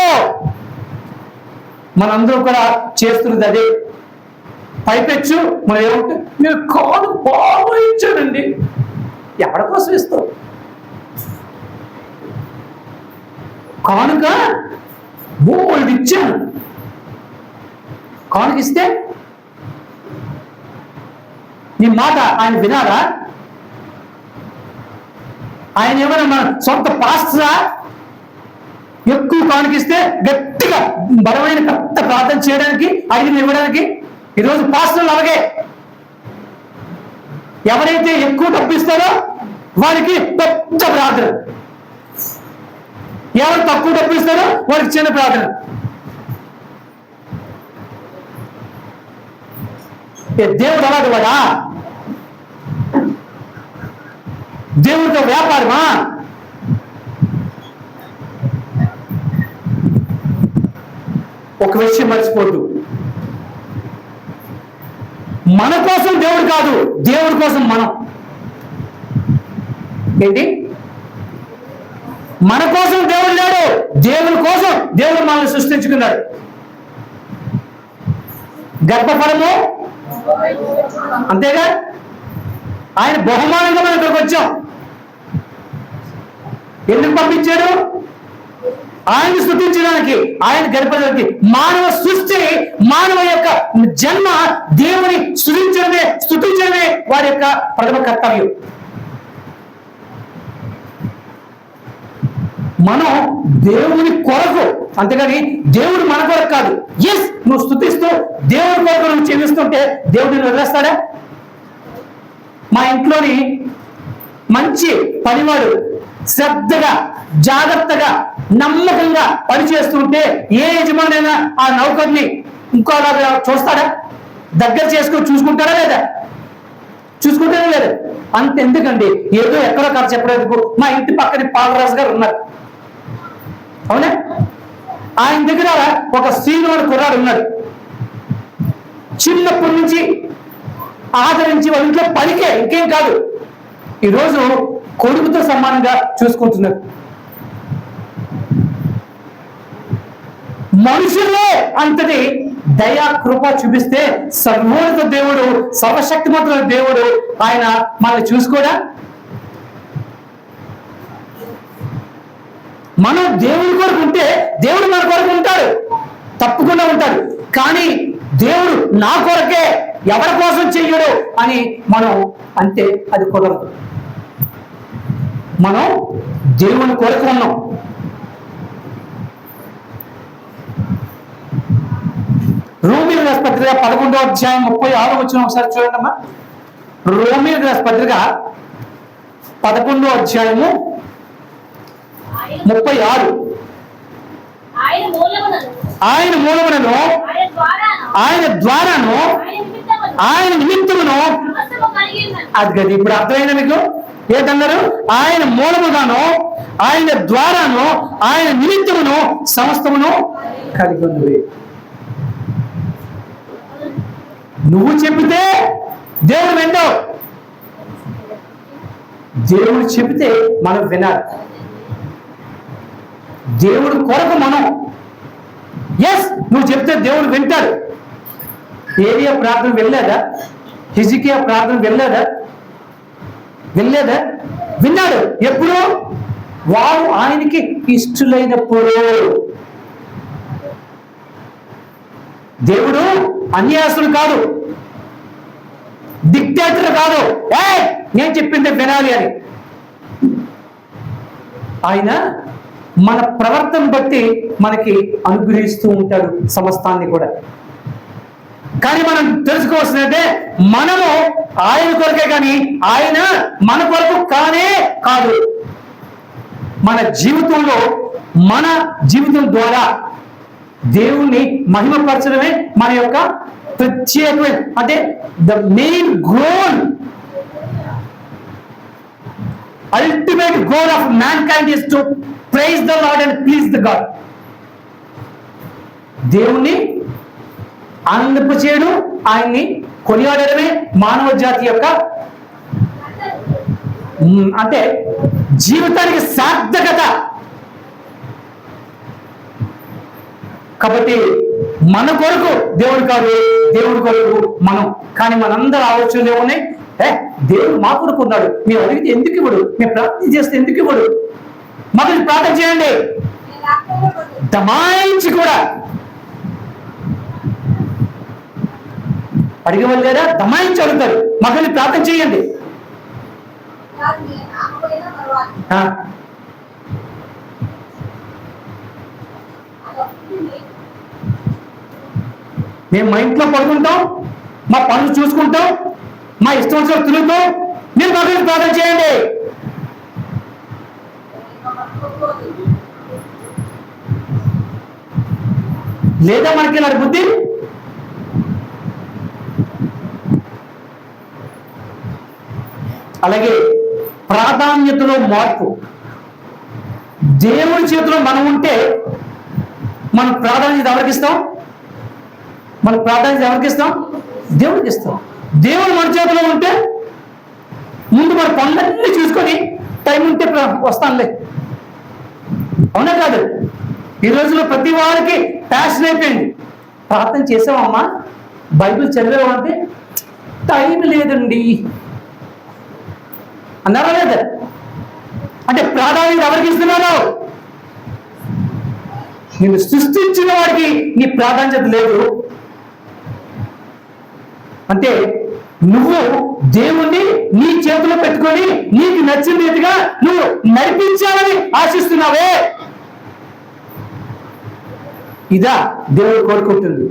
Speaker 1: మనందరం కూడా చేస్తున్నది అదే. పైపెచ్చు మనం ఏమంటే మీరు కాను బాగా ఇచ్చాడండి. ఎవరి కోసం ఇస్తావు? కానుక బోల్డ్ ఇచ్చాను. కానుక ఇస్తే నీ మాట ఆయన వినాలా? ఆయన ఏమైనా మన సొంత పాస్టరా? ఎక్కువ కానుకిస్తే గట్టిగా బలమైన పెద్ద ప్రార్థన చేయడానికి, అడిగిన ఇవ్వడానికి. ఈరోజు పాస్టర్లు అలాగే, ఎవరైతే ఎక్కువ డబ్బు ఇస్తారో వారికి పెద్ద ప్రార్థన, ఎవరు తక్కువ డబ్బు ఇస్తారో వారికి చిన్న ప్రార్థన. దేవుడు అలాంటి వాడా? దేవుడితో వ్యాపారమా? ఒక విషయం మర్చిపోద్దు, మన కోసం దేవుడు కాదు, దేవుడి కోసం మనం. ఏంటి? మన కోసం దేవుడు లేడు, దేవుడి కోసం దేవుడు మనల్ని సృష్టించుకున్నాడు. గర్భఫలము అంతేగా, ఆయన బహుమానంగా మనం ఇక్కడికి వచ్చాం. ఎందుకు పంపించాడు? ఆయన స్తుతించడానికి, ఆయన గర్భఫలానికి. మానవ సృష్టి, మానవ యొక్క జన్మ దేవుని స్తుతించడమే వారి యొక్క ప్రథమ కర్తవ్యం. మనం దేవుని కొరకు, అంతేగాని దేవుడు మన కొరకు కాదు. ఎస్, నువ్వు స్తుతిస్తూ దేవుడి కొరకు నువ్వు చెల్లిస్తుంటే దేవుడిని వదిలేస్తాడా? మా ఇంట్లోని మంచి పనివాడు శ్రద్ధగా, జాగ్రత్తగా, నమ్మకంగా పనిచేస్తుంటే ఏ యజమానైనా ఆ నౌకర్ని ఇంకోలాగా చూస్తాడా? దగ్గర చేసుకొని చూసుకుంటాడా లేదా? చూసుకుంటారా లేదా? అంతెందుకండి, ఏదో ఎక్కడో కాదు చెప్పడానికి. మా ఇంటి పక్కన పాలరాజు గారు ఉన్నారు, అవునా? ఆయన దగ్గర ఒక శ్రీనుడు కుర్రాడు ఉన్నాడు. చిన్నప్పటి నుంచి ఆదరించి వాళ్ళ ఇంట్లో పనికే, ఇంకేం కాదు. ఈరోజు కొడుకుతో సమానంగా చూసుకుంటున్నారు. మనుషులే అంతటి దయా కృప చూపిస్తే సర్వోన్నత దేవుడు, సర్వశక్తిమంతుల దేవుడు ఆయన మనల్ని చూసుకోడా? మనం దేవుడి కొరకు ఉంటే దేవుడు మన కొరకు ఉంటాడు, తప్పకుండా ఉంటాడు. కానీ దేవుడు నా కొరకే, ఎవరి కోసం చెయ్యడు అని మనం అంటే అది కుదరదు. మనం దేవుని కొరకు ఉన్నాం. రోమీయుల రాసిన పత్రిక 11వ అధ్యాయం 36 వచ్చిన ఒకసారి చూడండి అమ్మా. రోమీయుల రాసిన పత్రిక 11వ అధ్యాయము 36. ఆయన మూలములను, ఆయన ద్వారాను, ఆయన నిమిత్తమును. అది కదా ఇప్పుడు అర్థమైందా మీకు? ఏంటన్నారు? ఆయన మూలముగాను, ఆయన ద్వారాను, ఆయన నిమిత్తమును సమస్తమును కలిగి ఉన్నది. నువ్వు చెబితే దేవుడు వినడు, దేవుడు చెబితే మనం వినాలి. దేవుడు కొరకు మనం, ఎస్, నువ్వు చెప్తే దేవుడు వింటాడు. ఏరియా ప్రార్థన వెళ్ళలేదా? హిజికియా ప్రార్థన వెళ్ళలేదా? విన్నాడు. ఎప్పుడు? వారు ఆయనకి ఇష్టలైనప్పుడు. దేవుడు అన్యాసుడు కాదు, డిక్టేటర్ కాదు. నేను చెప్పిందే వినాలి అని. ఆయన మన ప్రవర్తన బట్టి మనకి అనుగ్రహిస్తూ ఉంటాడు సమస్తాన్ని కూడా. కానీ మనం తెలుసుకోవాల్సిందంటే మనము ఆయన కొరకే, కానీ ఆయన మన కొరకు కానే కాదు. మన జీవితంలో, మన జీవితం ద్వారా దేవుణ్ణి మహిమపరచడమే మన యొక్క ప్రత్యేకమైన, అంటే the main goal, ultimate goal of mankind is to praise the Lord and please the God. దేవుణ్ణి ఆనందింపచేయడం, ఆయన్ని కొనియాడమే మానవ జాతి యొక్క అంటే జీవితానికి సార్థకత. కాబట్టి మన కొరకు దేవుడు కాదు, దేవుడి కొరకు మనం. కానీ మనందరూ ఆలోచనలు ఏమున్నాయి? దేవుడు మా కొరకు ఉన్నాడు, మేము అడిగితే ఎందుకు ఇవ్వడు, మేము ప్రార్థన చేస్తే ఎందుకు ఇవ్వడు, మమ్మల్ని ప్రార్థన చేయండి దమాయించి కూడా అడిగేవాళ్ళు లేదా? దమాయించి అడుగుతారు, మమ్మల్ని ప్రార్థన చేయండి. మేము మా ఇంట్లో పడుకుంటాం, మా పనులు చూసుకుంటాం, మా ఇష్టం వచ్చిన తిరుగుతాం, మీరు మమ్మల్ని ప్రార్థన చేయండి. లేదా మనకి ఇలాంటి బుద్ధి? అలాగే ప్రాధాన్యతలో మార్పు. దేవుడి చేతిలో మనం ఉంటే మన ప్రాధాన్యత ఎవరికి ఇస్తాం? మన ప్రాధాన్యత ఎవరికి ఇస్తాం? దేవుడికి ఇస్తాం. దేవుడు మన చేతిలో ఉంటే ముందు మన పనులన్నీ చూసుకొని టైం ఉంటే వస్తానులే, అవునా కాదు? ఈ రోజులో ప్రతి వారికి ప్యాషన్ అయిపోయింది. ప్రార్థన చేసావమ్మా, బైబిల్ చదివామంటే టైం లేదండి అన్నారా లేదా? అంటే ప్రాధాన్యత ఎవరికి ఇస్తున్నాను? నిన్ను సృష్టించిన వాడికి నీ ప్రాధాన్యత లేదు. అంటే నువ్వు దేవుణ్ణి నీ చేతిలో పెట్టుకొని నీకు నచ్చిన రీతిగా నువ్వు నడిపించాలని ఆశిస్తున్నావే, ఇదా దేవుడు కోరుకుంటుంది.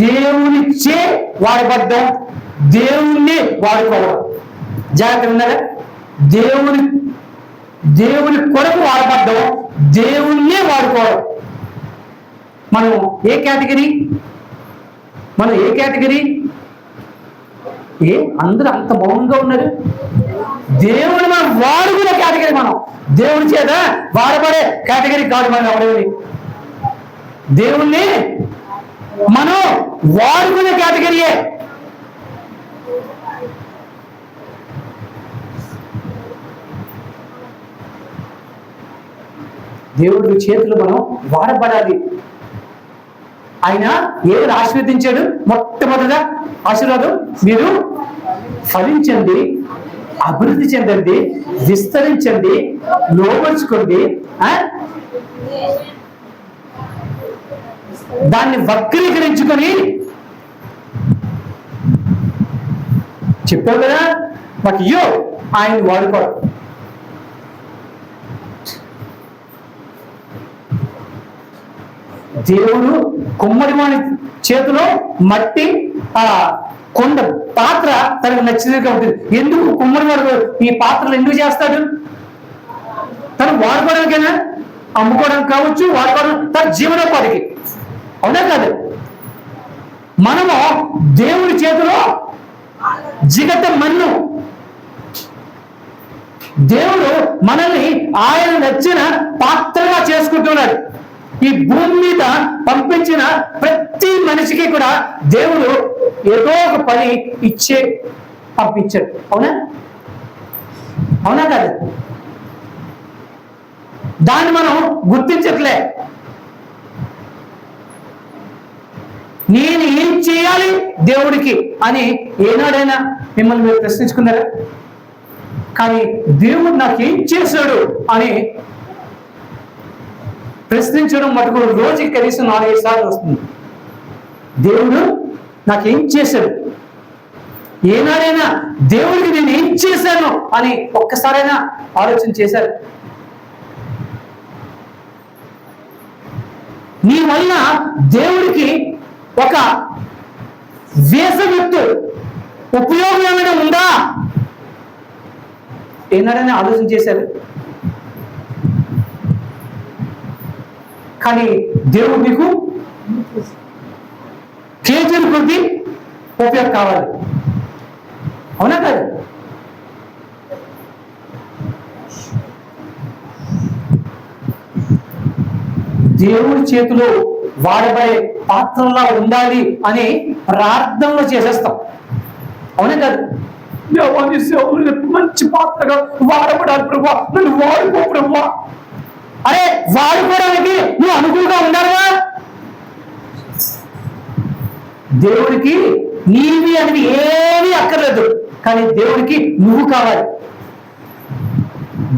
Speaker 1: దేవునిచ్చే వాడబడ్డం, దేవుణ్ణి వాడుకోవడం. జాగ్రత్త ఉన్నారా? దేవుని కొరకు వాడబడ్డం, దేవుణ్ణే వాడుకోవడం. మనం ఏ కేటగిరీ? అందరూ అంత మౌనంగా ఉన్నారు. దేవుని మనం వాడుకునే కేటగిరీ. మనం దేవుని చేత వాడబడే కేటగిరీ కాదు. మనం ఎవడేమి దేవుణ్ణి మనం వాడుకునే కేటగిరీయే. దేవుడి చేతులు మనం వాడబడాలి. ఆయన ఏది ఆశీర్వదించాడు? మొట్టమొదటిగా ఆశీర్వాదం, మీరు ఫలించండి, అభివృద్ధి చెందండి, విస్తరించండి, లోపరుచుకోండి, దాన్ని వక్రీకరించుకొని చెప్పావు కదా, మాకు ఇయ్యో ఆయన వాడుకోవడం. దేవుడు కుమ్మరివాని చేతిలో మట్టి కొండ పాత్ర తనకు నచ్చినట్టుగా ఉంటుంది. ఎందుకు కుమ్మరివాడు ఈ పాత్రలు ఎందుకు చేస్తాడు? తను వాడుకోవడానికైనా, అమ్ముకోవడానికి కావచ్చు, వాడుకోవడం తన జీవనోపాధికి, అవునా కాదు? మనము దేవుడి చేతిలో జిగట మన్ను. దేవుడు మనల్ని ఆయన నచ్చిన పాత్రగా చేసుకుంటున్నాడు. ఈ భూమి మీద పంపించిన ప్రతి మనిషికి కూడా దేవుడు ఏదో ఒక పని ఇచ్చే పంపించాడు, అవునా కాదు? దాన్ని మనం గుర్తించట్లే. నేను ఏం చేయాలి దేవుడికి అని ఏనాడైనా మిమ్మల్ని మీరు ప్రశ్నించుకున్నారా? కానీ దేవుడు నాకేం చేశాడు అని ప్రశ్నించడం మటుకు రోజుకి కనీసం 4-5 సార్లు వస్తుంది. దేవుడు నాకేం చేశాడు, ఏనాడైనా దేవుడికి నేను ఏం చేశాను అని ఒక్కసారైనా ఆలోచన చేశారు? నీ వల్ల దేవుడికి ఒక వేసవిత్తు ఉపయోగం ఏమైనా ఉందా? ఏనాడైనా ఆలోచన చేశారు? కానీ దేవుడు మీకు కేజీల కొద్ది ఉపయోగం కావాలి, అవునా కాదు? దేవుడి చేతిలో వాడబడే పాత్రలా ఉండాలి అని ప్రార్థనలో చేసేస్తాం. అవునే కాదు? దేవాన్ని సేవలు మంచి పాత్రగా వాడబడాలి ప్రభువా, నన్ను వాడుకో ప్రభువా. అరే వాడుకోవడానికి నువ్వు అనుకూలంగా ఉండాలిగా. దేవుడికి నీవి అనేది ఏమీ అక్కర్లేదు, కానీ దేవుడికి నువ్వు కావాలి.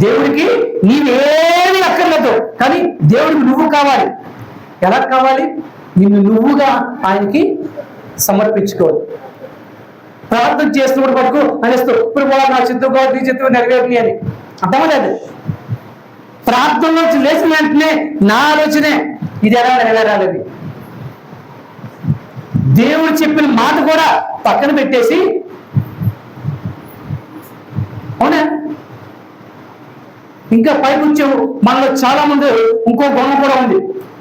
Speaker 1: దేవుడికి నీవేమీ అక్కర్లేదు, కానీ దేవుడికి నువ్వు కావాలి. ఎలా కావాలి? నిన్ను నువ్వుగా ఆయనకి సమర్పించుకోవాలి. ప్రార్థన చేస్తున్నప్పుడు పట్టుకు అనేస్తూ ఇప్పుడు నా చిత్తం కాదు, నీ చిత్తం నెరవేరుని అని అర్థమలేదు. ప్రార్థనలో లేచిన వెంటనే నా ఆలోచనే ఇది ఎలా నెరవేరాలని. దేవుడు చెప్పిన మాట కూడా పక్కన పెట్టేసి, అవునా? ఇంకా పైకి వచ్చావు. మనలో చాలా మంది ఇంకో గుణం కూడా ఉంది.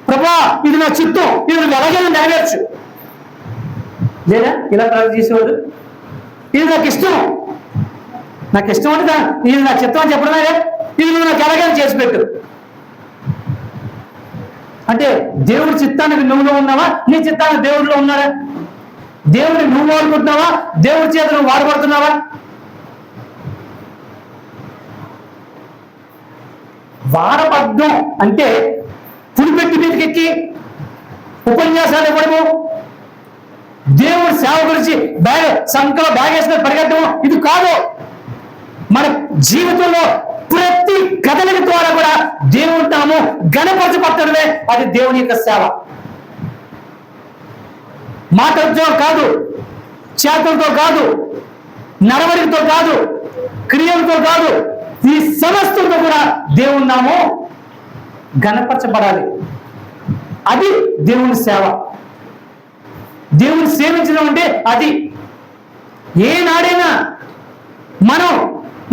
Speaker 1: ప్రభువా ఇది నా చిత్తం, ఇది నువ్వు ఎలాగైనా నెరవేర్చు. లేదా ఇలా ప్రార్థన చేసేవాడు, ఇది నాకు ఇష్టం, నాకు ఇష్టం అంటే ఇది నా చిత్తం అని చెప్పడమే, ఇది నువ్వు నాకు ఎలాగైనా చేసి పెట్టు. అంటే దేవుడి చిత్తానికి నువ్వులో ఉన్నావా, నీ చిత్తానికి దేవుడిలో ఉన్నారా? దేవుడిని నువ్వు వాడుకుంటున్నావా, దేవుడి చేత నువ్వు వాడబడుతున్నావా? వాడబడ్డం అంటే పులిపెట్టి మీదకి ఎక్కి ఉపన్యాసాలు ఇవ్వడము, దేవుడి సేవ గురించి సంఖ్యలో బ్యాగ్ వేసుకొని పరిగెత్తము ఇది కాదు. మన జీవితంలో ప్రతి కదలిక ద్వారా కూడా దేవుడి నామం ఘనపరచబడటమే అది దేవుని యొక్క సేవ. మాటలతో కాదు, చేతులతో కాదు, నడవడికతో కాదు, క్రియలతో కాదు, ఈ సమస్తంతో కూడా దేవుని నామం ఘనపరచబడాలి. అది దేవుని సేవ. దేవుని సేవించడం అంటే అది. ఏనాడైనా మనం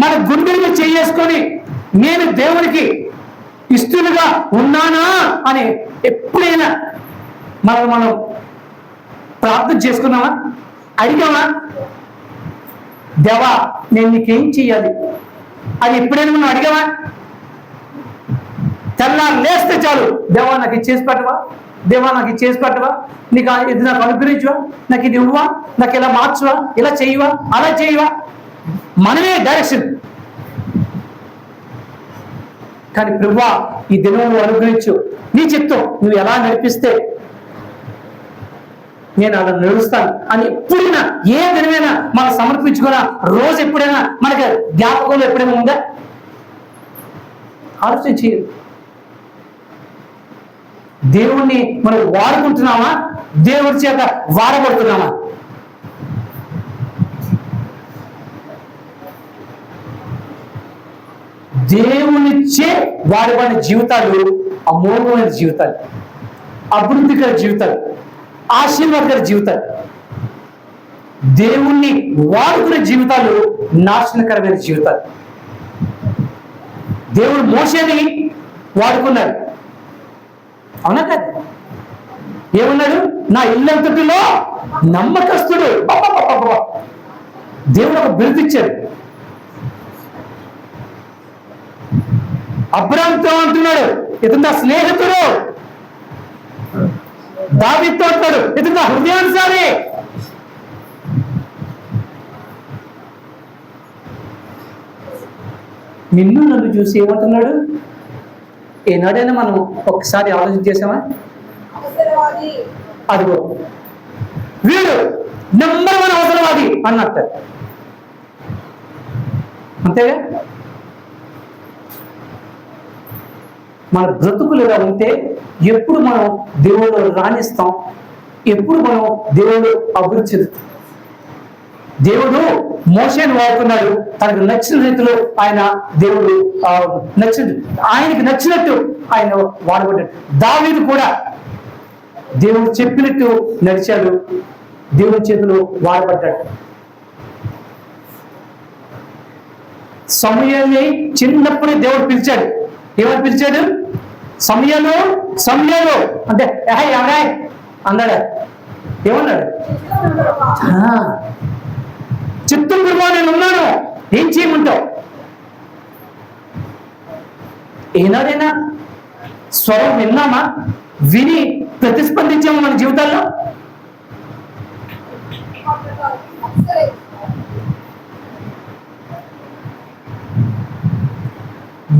Speaker 1: మన గుండెలు చేసుకొని నేను దేవునికి ఇష్టలుగా ఉన్నానా అని ఎప్పుడైనా మనం ప్రార్థన చేసుకున్నామా? అడిగామా? దేవా నేను నీకేం చెయ్యాలి అది ఎప్పుడైనా మనం అడిగామా? తెల్లారు లేస్తే చాలు, దేవా నాకు ఇది చేసి పెట్టవా, దేవా నాకు ఇది చేసి పెట్టవా, నీకు ఇది నాకు అనుగ్రహించవా, నాకు ఇది ఇవ్వవా, నాకు ఇలా మార్చువా, ఇలా చేయవా, అలా చేయవా. మనమే డైరెక్షన్. కానీ ప్రభువా ఈ దినం నువ్వు అనుగ్రహించు, నీ చిత్తం నువ్వు ఎలా నడిపిస్తే నేను అలా నడుస్తాను అని ఎప్పుడైనా ఏ దినమైనా మనం సమర్పించుకున్న రోజు ఎప్పుడైనా మనకి జ్ఞాపకంలో ఎప్పుడైనా ఉందా? ఆలోచించి దేవుణ్ణి మనం వాడుకుంటున్నామా, దేవుడి చేత వాడబడుతున్నామా? దేవునిచ్చే వాడబడిన జీవితాలు అమోఘమైన జీవితాలు, అభివృద్ధికర జీవితాలు, ఆశీర్వాదకర జీవితాలు. దేవుణ్ణి వాడుకునే జీవితాలు నాశనకరమైన జీవితాలు. దేవుడు మోషేని వాడుకున్నాడు, అవునా కాదు? ఏమన్నాడు? నా ఇల్లంతటిలో నమ్మకస్తుడు. దేవుడు ఒక బిరుదిచ్చాడు. అబ్రాహాముతో అంటున్నాడు ఇతను నా స్నేహితుడు. దావీదుతో అంటాడు ఇతను నా హృదయానుసారి. నిన్ను నన్ను చూసి ఏమంటున్నాడు? ఏనాడైనా మనం ఒకసారి ఆలోచన చేసామా? అదిగో వీడు నెంబర్ 1 అవసరవాది అన్నట్టు. అంతేగా? మన బ్రతుకులు ఇలా ఉంటే ఎప్పుడు మనం దేవుడు రాణిస్తాం, ఎప్పుడు మనం దేవుడు అభివృద్ధి చెందుతాం. దేవుడు మోషేను వాడుకున్నాడు, తనకు నచ్చిన రీతిలో ఆయన దేవుడు ఆయనకి నచ్చినట్టు ఆయన వాడబడ్డాడు. దావీదు కూడా దేవుడు చెప్పినట్టు నడిచాడు, దేవుడి చేతిలో వాడబడ్డాడు. సమూయేలుని చిన్నప్పుడే దేవుడు పిలిచాడు. ఏమని పిలిచాడు? సమూయేలు సమూయేలు అంటే ఎవరా అన్నాడు. ఏమన్నాడు? చిత్తం ప్రభువా నేను ఉన్నాను, ఏం చేయమంటావు? ఏనాడైనా స్వరం విన్నామా? విని ప్రతిస్పందించాము మన జీవితాల్లో?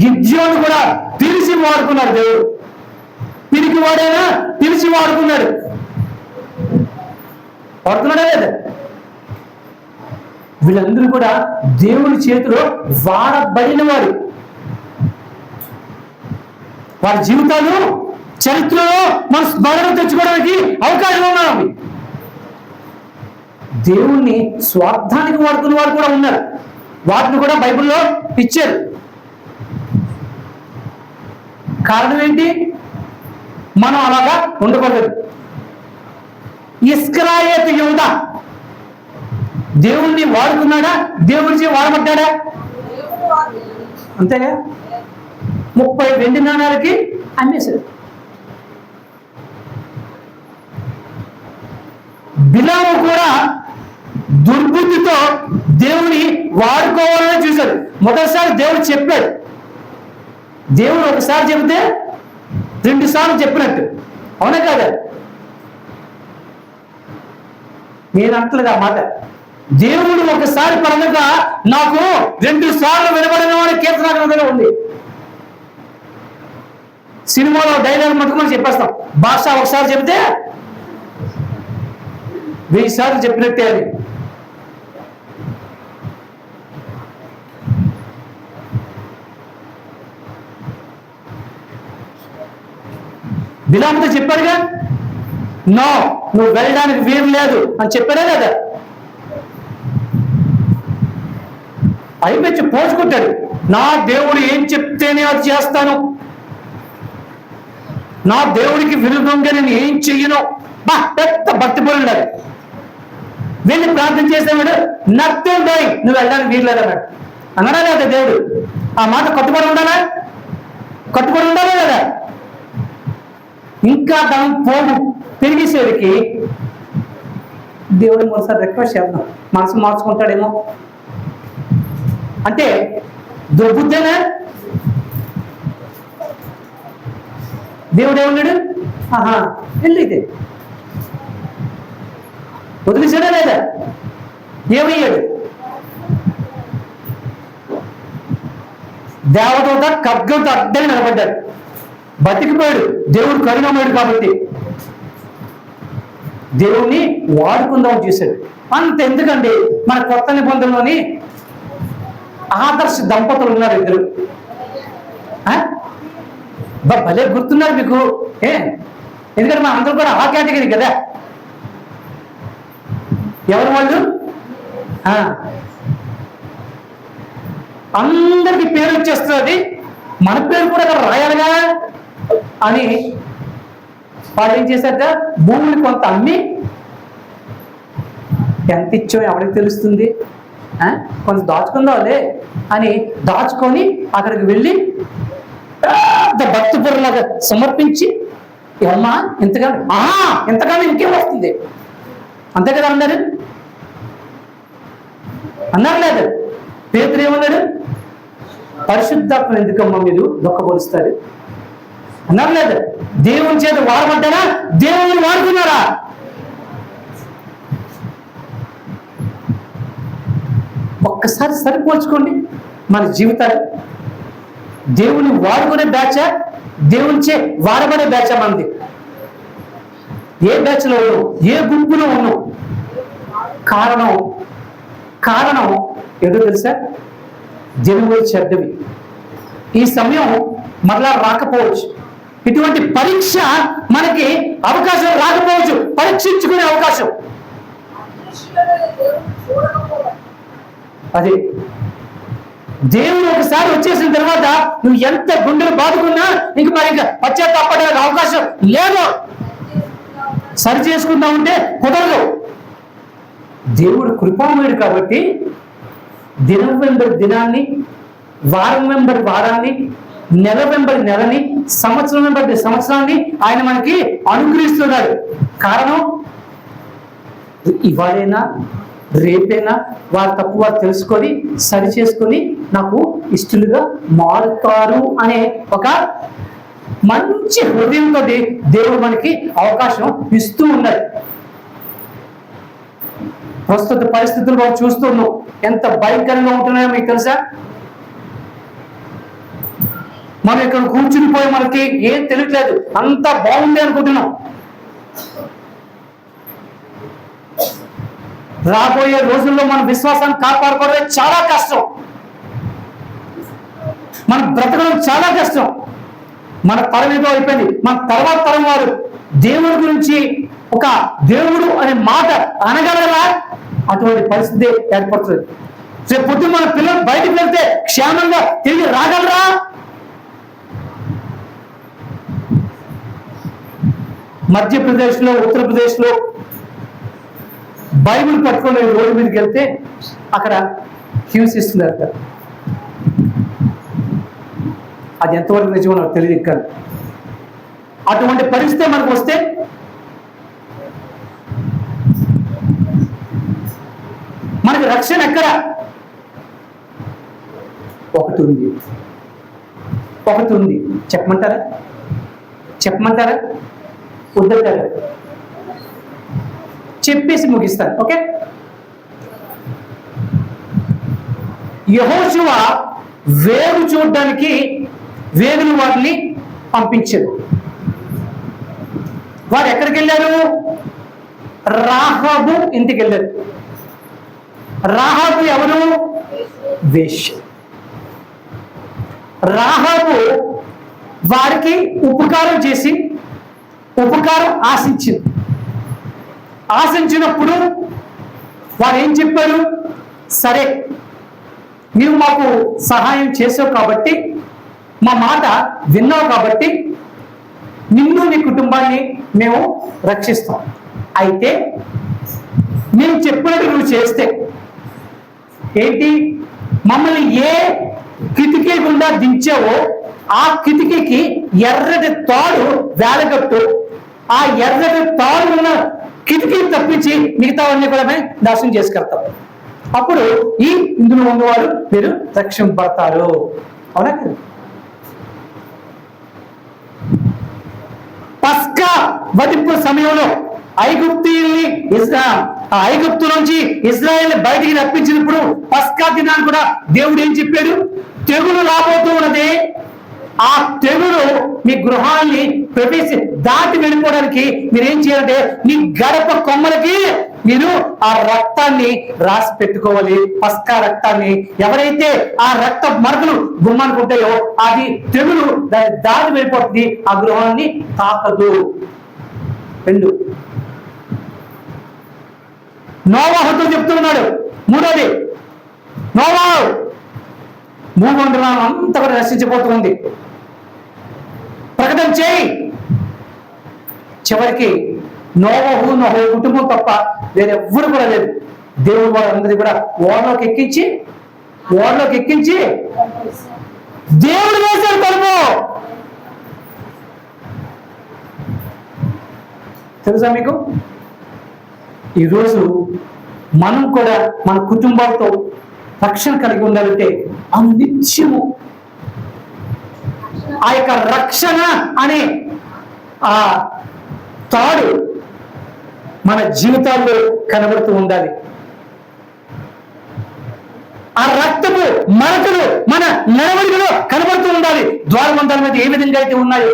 Speaker 1: గిద్యోను కూడా పిలిచి వాడుకున్నాడు దేవుడు. పిరికి వాడైనా పిలిచి వాడుకున్నాడు. వాడుతున్నాడా లేదా? వీళ్ళందరూ కూడా దేవుని చేతిలో వాడబడిన వారు. వారి జీవితాలు చరిత్రలో మన స్మరణ తెచ్చుకోవడానికి అవకాశం ఉన్నది. దేవుణ్ణి స్వార్థానికి వాడుకున్న వారు కూడా ఉన్నారు. వాటిని కూడా బైబిల్లో ఇచ్చారు. కారణం ఏంటి? మనం అలాగా ఉండకూడదు. ఇస్కరాయేతు యూదా దేవుణ్ణి వాడుకున్నాడా? దేవుడికి వాడబడ్డాడా? అంతేగా. 30 వెండి నాణాలకి అమ్మేశాడు. బిలాము కూడా దుర్బుద్ధితో దేవుని వాడుకోవాలని చూశాడు. మొదటిసారి దేవుడు చెప్పాడు. దేవుడు ఒకసారి చెబితే 2 సార్లు చెప్పినట్టు. అవునా కదా? నేను అంటలేదు ఆ మాట. దేవుడు ఒకసారి పరంగా నాకు 2 సార్లు వినబడిన వాడి కీర్తన గ్రంథంలో ఉంది. సినిమాలో డైలాగ్ మట్టుకుని చెప్పేస్తాం. భాష ఒకసారి చెబితే 1000 సార్లు చెప్పినట్టే అది. బిలాముతో చెప్పాడుగా, నో నువ్వు వెళ్ళడానికి వీలు లేదు అని చెప్పాడే కదా. అయిపోయి పోల్చుకుంటాడు. నా దేవుడు ఏం చెప్తేనే అది చేస్తాను, నా దేవుడికి విరుద్ధంగా నేను ఏం చెయ్యను. పెద్ద భక్తి పరుడు. వెళ్ళి ప్రార్థన చేసేవాడు. నథింగ్ డూయింగ్, నువ్వు వెళ్ళడానికి వీలు లేదన్నాడు. అన్నాడా లేదా దేవుడు? ఆ మాట కట్టుబడి ఉండాలా? కట్టుబడి ఉండాలా లేదా? ఇంకా దాని పోగు పెరిగేసరికి దేవుడు మరోసారి రిక్వెస్ట్ చేద్దాం, మనసు మార్చుకుంటాడేమో. అంటే దుర్బుద్ధేనా? దేవుడు ఏమన్నాడు? వెళ్ళితే వదిలేసాడా లేదా? ఏమయ్యాడు? దేవదూత ఖడ్గంతో అడ్డంగా నిలబడ్డాడు. బతికిపోయాడు. దేవుడు కరుణమయుడు కాబట్టి దేవుణ్ణి వాడుకుందాం చూశాడు. అంత ఎందుకండి, మన కొత్త నిబంధనలోని ఆదర్శ దంపతులు ఉన్నారు 2. భలే గుర్తున్నారు మీకు. ఎందుకంటే మన అందరూ కూడా ఆ కేటగిరీ కదా. ఎవరు వాళ్ళు? అందరికి పేరు వచ్చేస్తుంది, మన పేరు కూడా అక్కడ రాయాలిగా అని వాళ్ళు ఏం చేశారట, భూమిని కొంత అమ్మి, ఎంత ఇచ్చామో ఎవరికి తెలుస్తుంది, కొంత దాచుకుందాంలే అని దాచుకొని అక్కడికి వెళ్ళి భక్తిపరులాగా సమర్పించి, అమ్మా ఇంతకాలం ఇంకేం వస్తుంది, అంతే కదా అన్నారు. అన్నారు లేదు? పేతురు ఏమన్నాడు? పరిశుద్ధాత్మ ఎందుకమ్మా మీరు దొక్కబోలుస్తారు అన్నారు లేదు? దేవుని చేత వాడబడ్డారా? దేవుని వాడుకున్నారా? ఒక్కసారి సరిపోల్చుకోండి మన జీవితాలు. దేవుని వాడుకునే బ్యాచా, దేవుని చే వాడబడే బ్యాచా మనది? ఏ బ్యాచ్లో ఉన్నావు? ఏ గుంపులో ఉన్నావు? కారణం ఏదో తెలుసా? జనుములు చెడ్డవి. ఈ సమయం మరలా రాకపోవచ్చు. ఇటువంటి పరీక్ష మనకి అవకాశం రాకపోవచ్చు, పరీక్షించుకునే అవకాశం. అది దేవుడు ఒకసారి వచ్చేసిన తర్వాత నువ్వు ఎంత గుండెలు బాదుకున్నా ఇంక మరి ఇంకా పశ్చాత్తాపడడానికి అవకాశం లేదు. సరి చేసుకుంటా ఉంటే కుదరదు. దేవుడు కృపామయుడు కాబట్టి దినం వెంబడి దినాన్ని, వారం వెంబడి వారాన్ని, నెల వెంబడి నెలని, సంవత్సరం వెంబడి సంవత్సరాన్ని ఆయన మనకి అనుగ్రహిస్తున్నాడు. కారణం ఇవాళైనా రేపైనా వారి తప్పు వారు తెలుసుకొని సరి చేసుకొని నాకు ఇష్టలుగా మారుతారు అనే ఒక మంచి హృదయంతో దేవుడు మనకి అవకాశం ఇస్తూ ఉన్నాడు. ప్రస్తుత పరిస్థితులు మనం చూస్తున్నాం, ఎంత భయంకరంగా ఉంటున్నాయో మీకు తెలుసా? మనం ఇక్కడ కూర్చుని పోయి మనకి ఏం తెలియట్లేదు, అంత బాగుంది అనుకుంటున్నాం. రాబోయే రోజుల్లో మన విశ్వాసాన్ని కాపాడుకోవడం చాలా కష్టం, మన బ్రతకడం చాలా కష్టం. మన తరం ఏదో అయిపోయింది, మన తర్వాత తరం వారు దేవుడి గురించి ఒక దేవుడు అనే మాట అనగలరా? అటువంటి పరిస్థితి ఏర్పడుతుంది. రేపు పొద్దున్న మన పిల్లలు బయటకు వెళ్తే క్షేమంగా తిరిగి రాగలరా? మధ్యప్రదేశ్లో, ఉత్తరప్రదేశ్లో బైబిల్ పట్టుకొని రోడ్డు మీదకి వెళ్తే అక్కడ హింసిస్తున్నారు. అది ఎంతవరకు నిజమో నాకు తెలియదు. ఇక్కడ అటువంటి పరిస్థితి మనకు వస్తే మనకి రక్షణ ఎక్కడ? ఒకటి ఉంది. చెప్పమంటారా వద్దంటారా? చెప్పేసి ముగిస్తాను. ఓకే, యెహోషువ వేగు చూడడానికి వేగులు వారిని పంపించారు. వారు ఎక్కడికి వెళ్ళారు? రాహాబు ఇంటికి వెళ్ళారు. రాహాబు ఎవరు? వేశ్య. రాహాబు వారికి ఉపకారం చేసి ఉపకారం ఆశించినప్పుడు వారు ఏం చెప్పారు? సరే, నీవు మాకు సహాయం చేసావు కాబట్టి, మా మాట విన్నావు కాబట్టి నిన్ను నీ కుటుంబాన్ని మేము రక్షిస్తాం. అయితే నేను చెప్పినట్టు నువ్వు చేస్తే ఏంటి? మమ్మల్ని ఏ కిటికీ గుండా దించావో ఆ కిటికీకి ఎర్రటి తాడు వేలగట్టు. ఆ ఎర్రటి తాడు ఉన్న కిటికీ తప్పించి మిగతావన్నీ కూడా మేము నాశనం చేసుకెళ్తాం. అప్పుడు ఇందులో ఉన్నవారు మీరు రక్షింపడతారు. అవునా? పస్కా వధింపు సమయంలో ఐగుప్తు నుంచి ఇజ్రాయేల్ బయటికి రప్పించినప్పుడు పస్కా దినాన్ని కూడా దేవుడు ఏం చెప్పాడు? తెగులు రాబోతూ ఉన్నది, ఆ తెగులు మీ గృహాన్ని దాటి వెళ్ళిపోవడానికి మీరేం చేయాలంటే మీ గడప కొమ్మలకి మీరు ఆ రక్తాన్ని రాసి పెట్టుకోవాలి. పస్కా రక్తాన్ని. ఎవరైతే ఆ రక్త మరకలు గుమ్మానికి ఉంటాయో అది తెగులు దాటి వెళ్ళిపోతుంది, ఆ గృహాన్ని తాకదు. 2 నోవాహుతో చెప్తున్నాడు. 3వది, నోవాహు భూమండలం అంతా కూడా నశించిపోతుంది, ప్రకటన చేయి. చివరికి నోవాహు కుటుంబం తప్ప వేరెవ్వరు కూడా లేదు. దేవుడు వాళ్ళందరినీ కూడా ఓడలోకి ఎక్కించి దేవుడు వేశాడు తలుపు. తెలుసా మీకు? ఈరోజు మనం కూడా మన కుటుంబాలతో రక్షణ కలిగి ఉండాలంటే నిత్యము ఆ యొక్క రక్షణ అనే ఆ తాడు మన జీవితాల్లో కనబడుతూ ఉండాలి. ఆ రక్తపు మరకలు మన నడవడిలో కనబడుతూ ఉండాలి. ద్వారబంధాల మీద ఏ విధంగా అయితే ఉన్నాయో,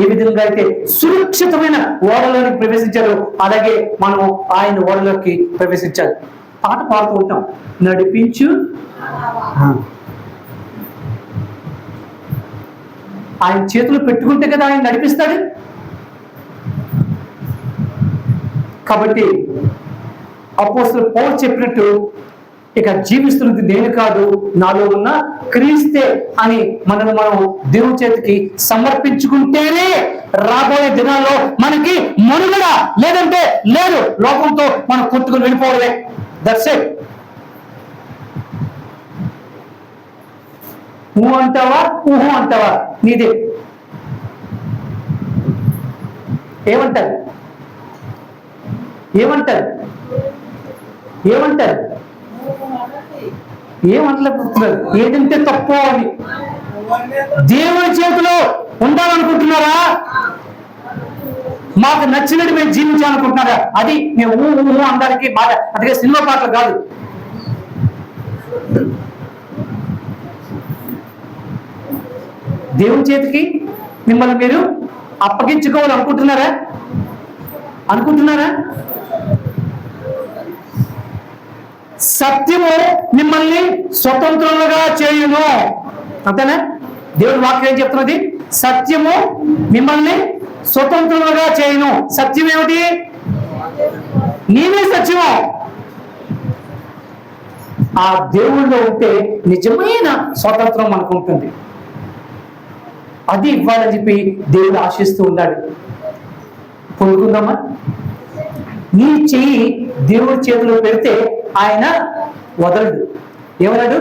Speaker 1: ఏ విధంగా అయితే సురక్షితమైన ఓడలోకి ప్రవేశించారో అలాగే మనం ఆయన ఓడలోకి ప్రవేశించాలి. పాట పాడుతూ ఉంటాం, నడిపించు. ఆయన చేతులు పెట్టుకుంటే కదా ఆయన నడిపిస్తాడు. కాబట్టి అపోస్తలుడు పౌలు చెప్పినట్టు ఇక జీవిస్తున్నది నేను కాదు, నాలో ఉన్న క్రీస్తే అని మనం దేవుని చేతికి సమర్పించుకుంటేనే రాబోయే దినాల్లో మనకి మనుగడ, లేదంటే లేదు. లోకంతో మనం కొట్టుకుని వెళ్ళిపోవడమే. That's it. ఊహు అంటావా నీదే. ఏమంటారు? ఏమంటలేకపోతున్నారు. ఏదంటే తప్పు అని దేవుని చేతిలో ఉండాలనుకుంటున్నారా? మాకు నచ్చినట్టు మేము జీవించాలనుకుంటున్నారా? అది మేము అందరికి మాట, అదిగా సినిమా పాటలు కాదు. దేవుని చేతికి మిమ్మల్ని మీరు అప్పగించుకోవాలనుకుంటున్నారా? సత్యము మిమ్మల్ని స్వతంత్రులుగా చేయును. అంతేనా? దేవుడి వాక్యం ఏం చెప్తున్నది? సత్యము మిమ్మల్ని స్వతంత్రులుగా చేయును. సత్యం ఏమిటి? నీవే సత్యము. ఆ దేవుళ్ళో ఉంటే నిజమైన స్వతంత్రం మనకు ఉంటుంది. అది ఇవ్వాలని చెప్పి దేవుడు ఆశిస్తూ ఉన్నాడు. పొందుకుందామా? నీ చెయ్యి దేవుడి చేతిలో పెడితే ఆయన వదలడు. ఏమన్నాడు?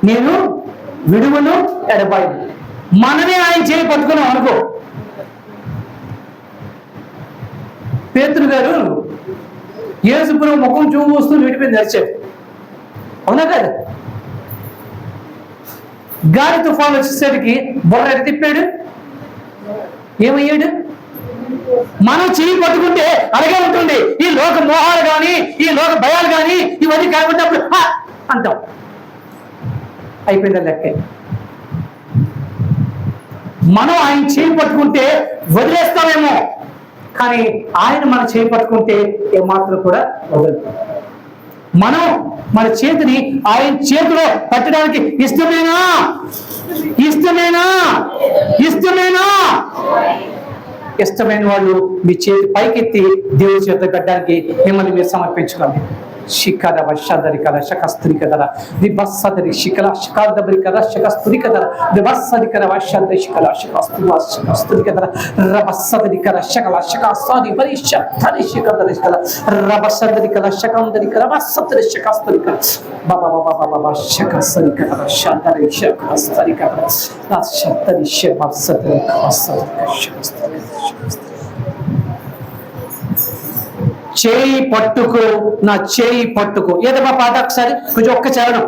Speaker 1: నేను విడువను ఎడబాయను. మనమే ఆయన చేయి పట్టుకున్నాం అనుకో. పేతురు గారు యేసుప్రభు ముఖం చూస్తూ విడిపోయి నడిచాడు. అవునా కదా? గాలి తుఫాను వచ్చేసరికి బుర్ర ఎడ తిప్పాడు, ఏమయ్యాడు? మనం చెయ్యి పట్టుకుంటే అలాగే ఉంటుంది. ఈ లోక మోహాలు కానీ, ఈ లోక భయాలు కానీ ఇవన్నీ కనబడినప్పుడు అంటాం, అయిపోయిందా లెక్క. మనం ఆయన చేయి పట్టుకుంటే వదిలేస్తామేమో, కానీ ఆయన మన చేయి పట్టుకుంటే ఏమాత్రం కూడా వదలదు. మనం మన చేతిని ఆయన చేతిలో పెట్టడానికి ఇష్టమేనా? ఇష్టమైన వాళ్ళు మీ చేతి పైకెత్తి దేవుడి చేత కట్టడానికి మిమ్మల్ని మీరు సమర్పించుకోండి. శిఖర వర్షాదరి కల శకస్తురి కదర విభస్సదరి శిఖల శకాదరి కర శకస్తురి కదర విభస్సది కర వర్షాదరి శిఖల శకస్తురి కదర రభస్సదరి కర శకల శకాసాది పరిషత్తరి శిఖదరి కల రభస్సదరి కల శకందరి కర వస్సదరి శకస్తురి కర బాబా బాబా బాబా శకస్తరి కర వర్షాదరి శకస్తరి కర శకస్తరి శకస్తరి శకస్తరి. చేయి పట్టుకో, నా చేయి పట్టుకో. ఏదమ్మా పాట? ఒకసారి కొంచెం ఒక్క చరణం.